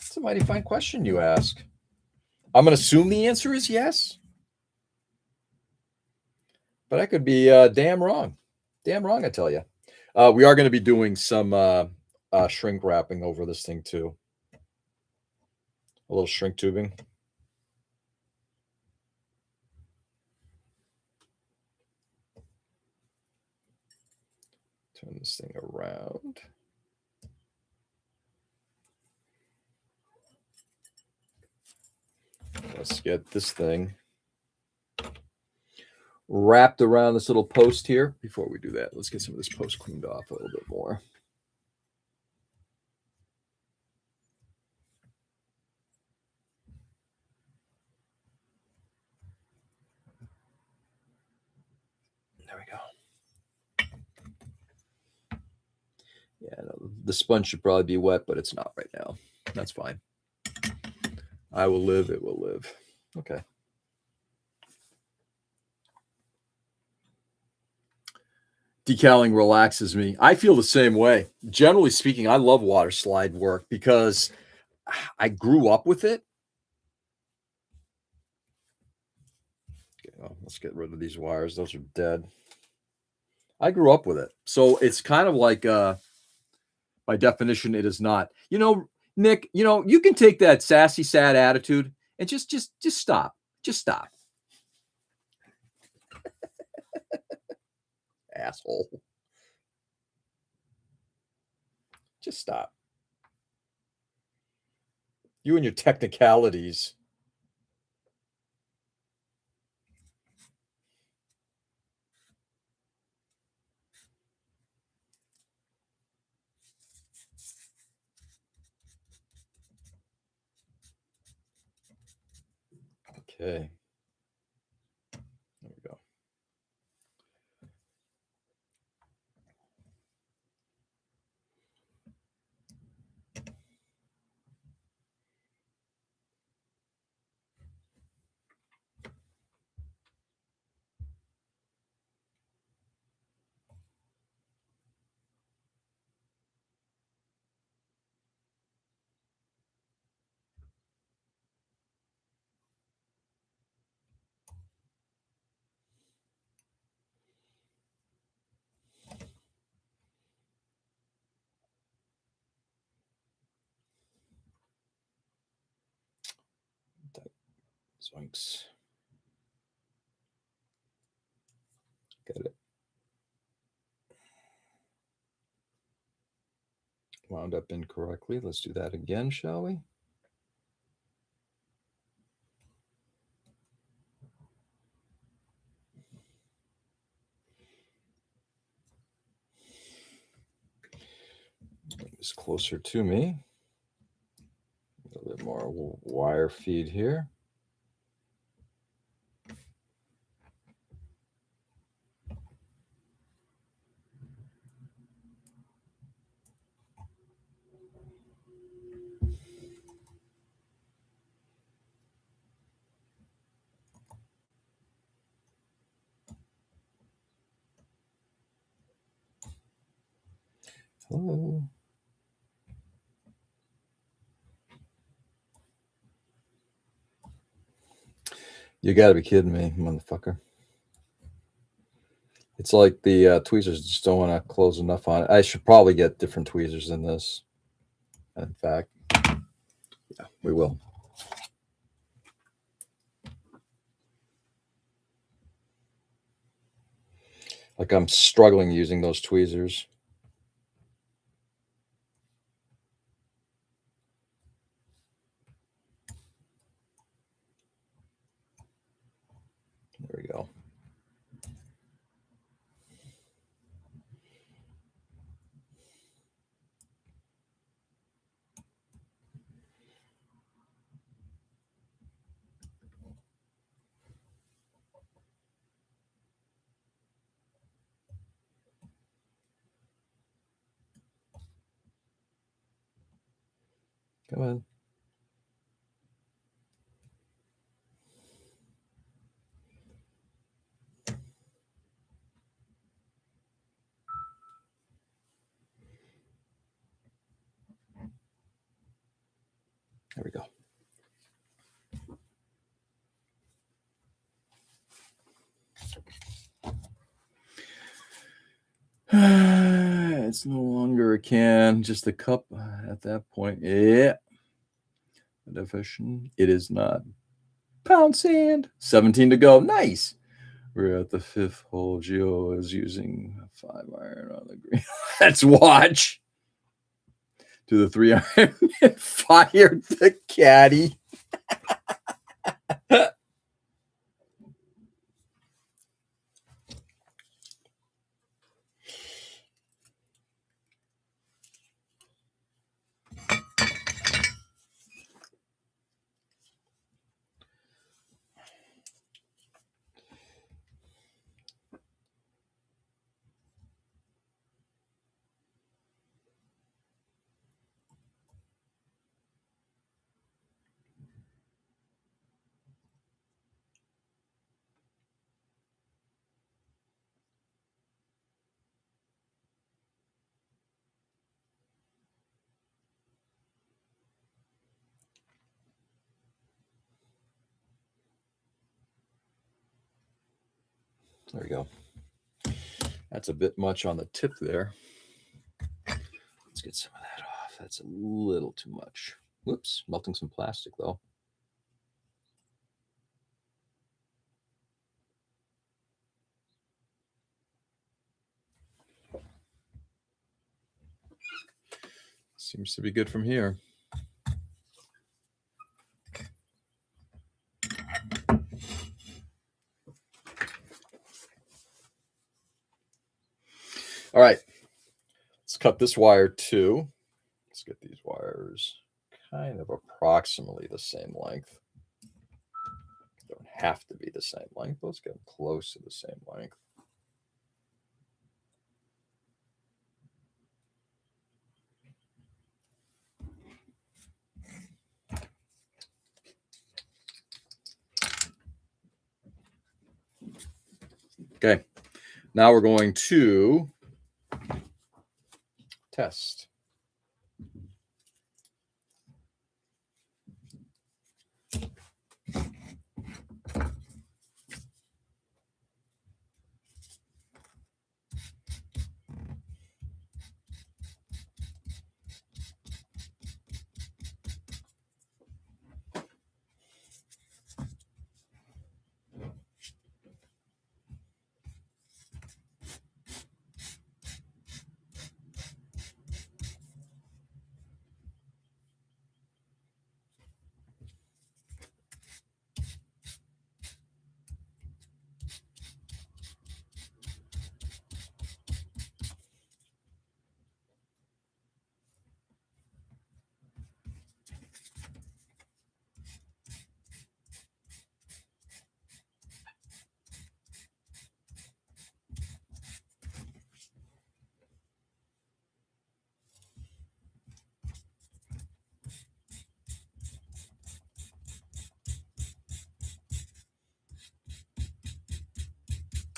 It's a mighty fine question you ask. I'm going to assume the answer is yes. But I could be damn wrong. Damn wrong, I tell you. We are going to be doing some shrink wrapping over this thing, too. A little shrink tubing. Turn this thing around. Let's get this thing wrapped around this little post here. Before we do that, let's get some of this post cleaned off a little bit more. There we go. Yeah, no, the sponge should probably be wet, but it's not right now. That's fine. I will live, it will live. Okay. Decaling relaxes me. I feel the same way. Generally speaking, I love water slide work because I grew up with it. Okay, well, let's get rid of these wires. Those are dead. I grew up with it. So it's kind of like, by definition, it is not. You know, Nick, you know, you can take that sassy, sad attitude and just stop. Just stop. Asshole. Just stop. You and your technicalities. Okay. There we go. Zoinks. Got it. Wound up incorrectly. Let's do that again, shall we? Bring this closer to me. A little bit more wire feed here. Hello. You gotta be kidding me, motherfucker. It's like the tweezers just don't want to close enough on it. I should probably get different tweezers than this. In fact, yeah, we will. Like I'm struggling using those tweezers. There we go. Come on. There we go. It's no longer a can, just a cup at that point. Yeah. The definition, it is not. Pound sand. 17 to go. Nice. We're at the 5th hole. Gio is using a 5 iron on the green. Let's watch. To the 3 iron and fired the caddy. There we go. That's a bit much on the tip there. Let's get some of that off. That's a little too much. Whoops, melting some plastic though. Seems to be good from here. All right, let's cut this wire too. Let's get these wires kind of approximately the same length. Don't have to be the same length. Let's get them close to the same length. Okay, now we're going to test.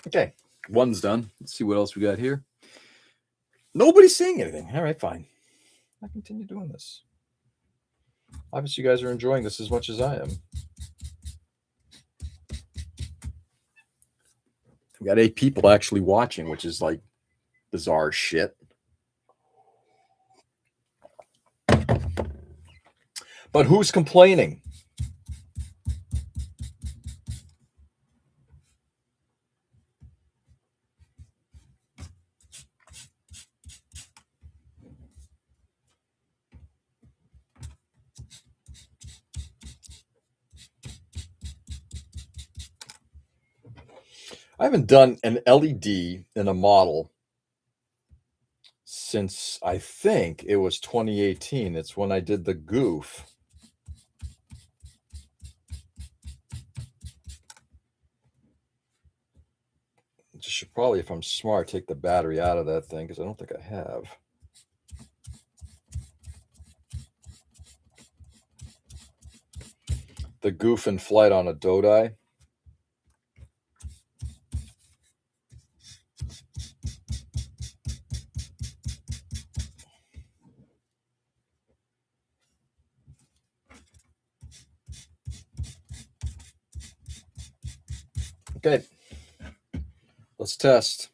Okay, one's done. Let's see what else we got here. Nobody's saying anything. All right, fine. I'll continue doing this. Obviously, you guys are enjoying this as much as I am. We got 8 people actually watching, which is like bizarre shit. But who's complaining? I haven't done an LED in a model since I think it was 2018. It's when I did the goof. Just should probably, if I'm smart, take the battery out of that thing because I don't think I have. the goof in flight on a Dodai. Okay, let's test.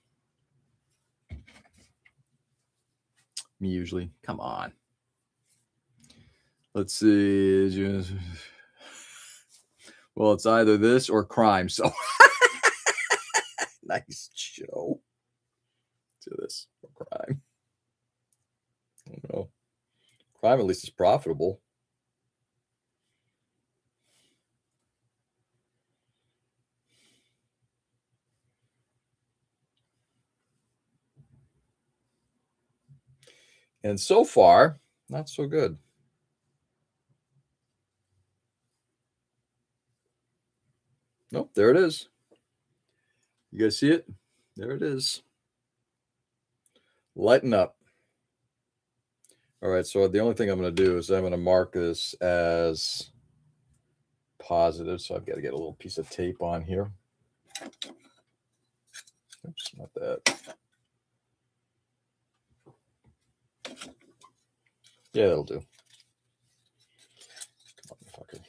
Me usually. Come on. Let's see. Well, it's either this or crime. So nice, Joe. Do this or crime. I don't know. Crime at least is profitable. And so far, not so good. Nope, there it is. You guys see it? There it is. Lighten up. All right, so the only thing I'm going to do is I'm going to mark this as positive. So I've got to get a little piece of tape on here. Oops, not that. Yeah, that'll do. Come on, fucker.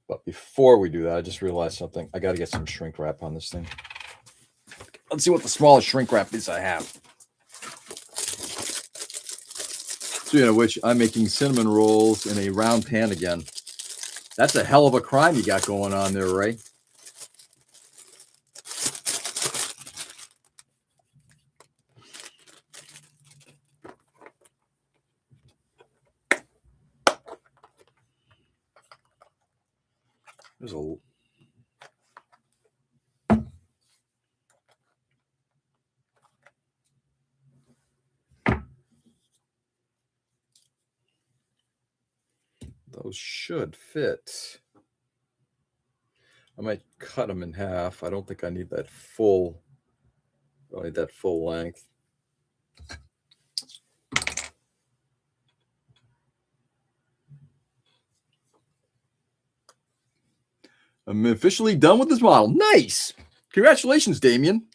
But before we do that, I just realized something. I got to get some shrink wrap on this thing. Let's see what the smallest shrink wrap is I have. Speaking of which, I'm making cinnamon rolls in a round pan again. That's a hell of a crime you got going on there, Ray. There's a those should fit. I might cut them in half. I don't think I need that full. I don't need that full length. I'm officially done with this model. Nice. Congratulations, Damien.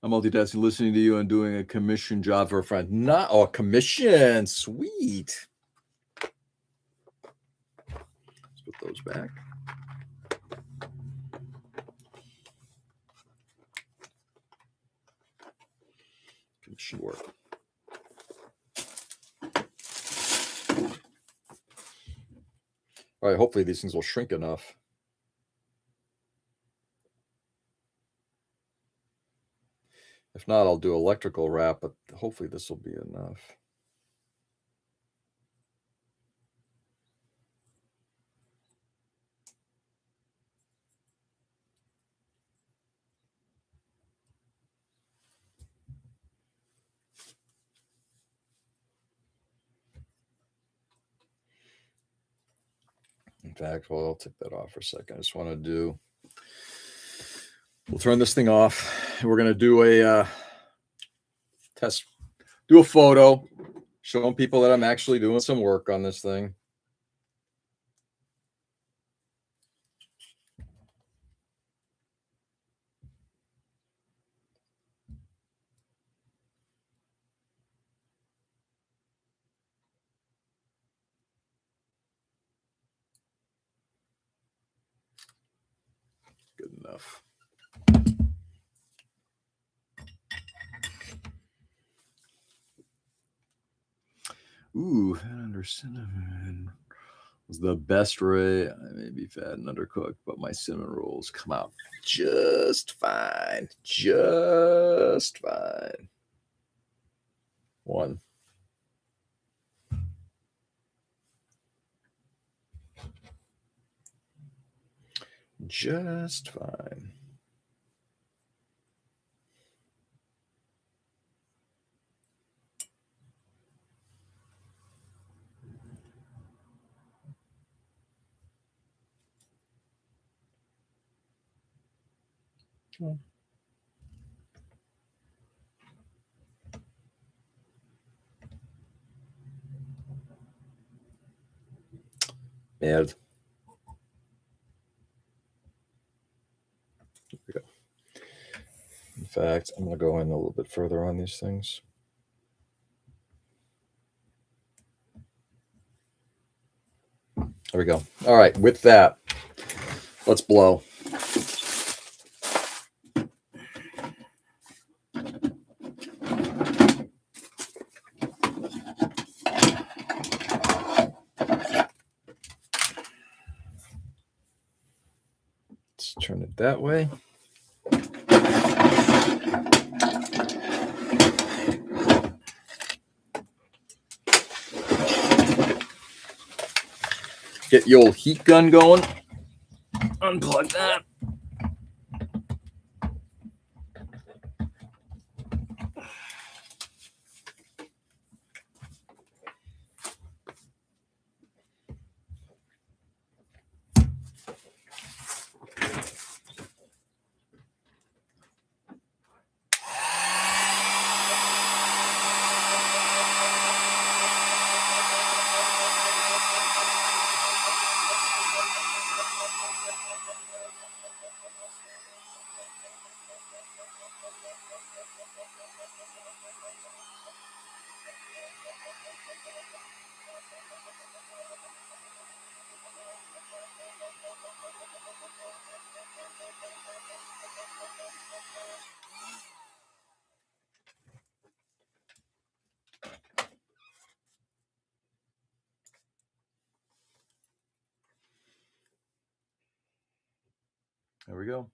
I'm multitasking, listening to you and doing a commission job for a friend. Not a commission. Sweet. Let's put those back. Commission work. All right, hopefully these things will shrink enough. If not, I'll do electrical wrap, but hopefully this will be enough. In fact, well, I'll take that off for a second. I just want to do, we'll turn this thing off. We're going to do a test, do a photo, showing people that I'm actually doing some work on this thing. Good enough. Ooh, fat under cinnamon was the best, Ray. I may be fat and undercooked, but my cinnamon rolls come out just fine. Just fine. One. Just fine. Merde. There we go. In fact, I'm going to go in a little bit further on these things. There we go. All right. With that, let's blow. Let's turn it that way. Get the old heat gun going. Unplug that. There we go.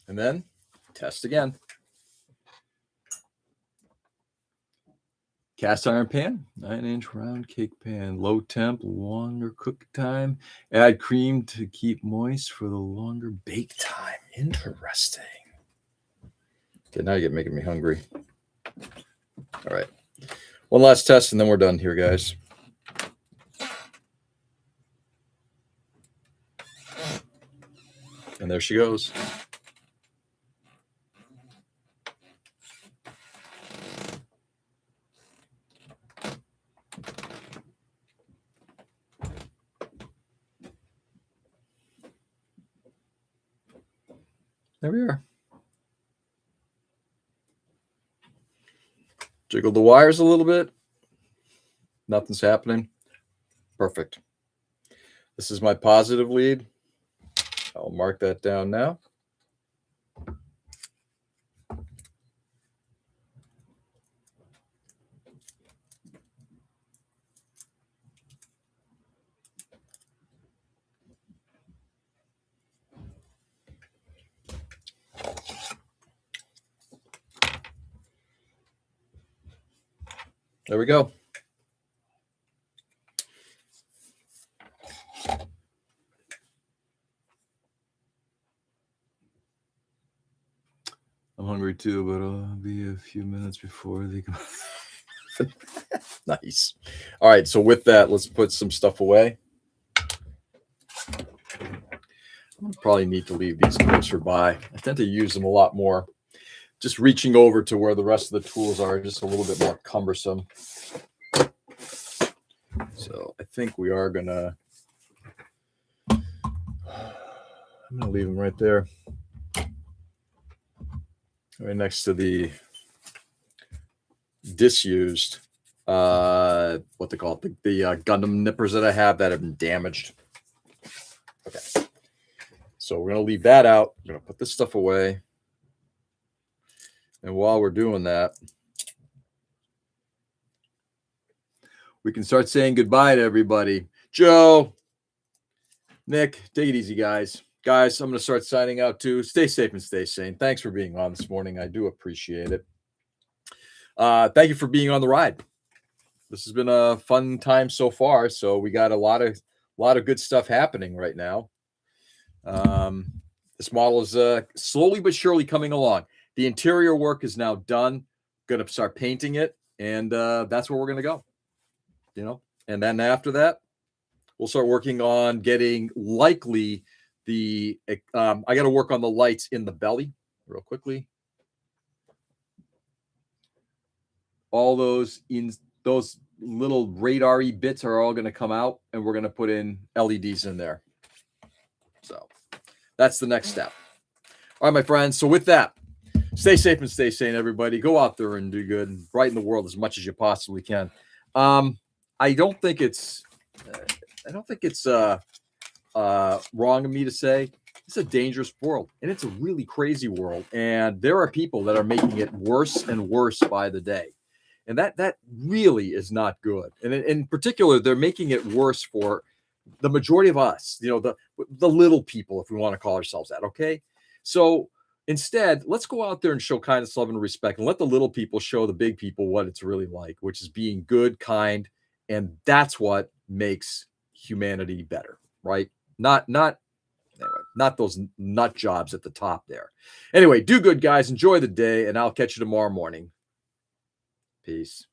And then test again. Cast iron pan, 9-inch round cake pan, low temp, longer cook time. Add cream to keep moist for the longer bake time. Interesting. Okay, now you're making me hungry. All right. One last test and then we're done here, guys. And there she goes. There we are. Jiggle the wires a little bit. Nothing's happening. Perfect. This is my positive lead. I'll mark that down now. There we go. I'm hungry too, but I'll be a few minutes before they come. Nice. All right, so with that, let's put some stuff away. I'm gonna probably need to leave these closer by. I tend to use them a lot more. Just reaching over to where the rest of the tools are just a little bit more cumbersome. So I think we are gonna. I'm gonna leave them right there, right next to the disused. What they call it, the Gundam nippers that I have that have been damaged. Okay, so we're gonna leave that out. We're gonna put this stuff away, and while we're doing that, we can start saying goodbye to everybody. Joe, Nick, take it easy, guys. Guys, I'm gonna start signing out too. Stay safe and stay sane. Thanks for being on this morning. I do appreciate it. Thank you for being on the ride. This has been a fun time so far. So we got a lot of good stuff happening right now. This model is slowly but surely coming along. The interior work is now done. Going to start painting it, and that's where we're going to go. You know, and then after that, we'll start working on getting likely the. I got to work on the lights in the belly real quickly. All those little radar-y bits are all going to come out, and we're going to put in LEDs in there. So that's the next step. All right, my friends. So with that, stay safe and stay sane, everybody. Go out there and do good and brighten the world as much as you possibly can. I don't think it's wrong of me to say it's a dangerous world, and it's a really crazy world. And there are people that are making it worse and worse by the day. And that really is not good. And in particular, they're making it worse for the majority of us, the little people, if we want to call ourselves that. Okay. So instead, let's go out there and show kindness, love, and respect, and let the little people show the big people what it's really like, which is being good, kind, and that's what makes humanity better, right? Not those nut jobs at the top there. Anyway, do good, guys. Enjoy the day, and I'll catch you tomorrow morning. Peace.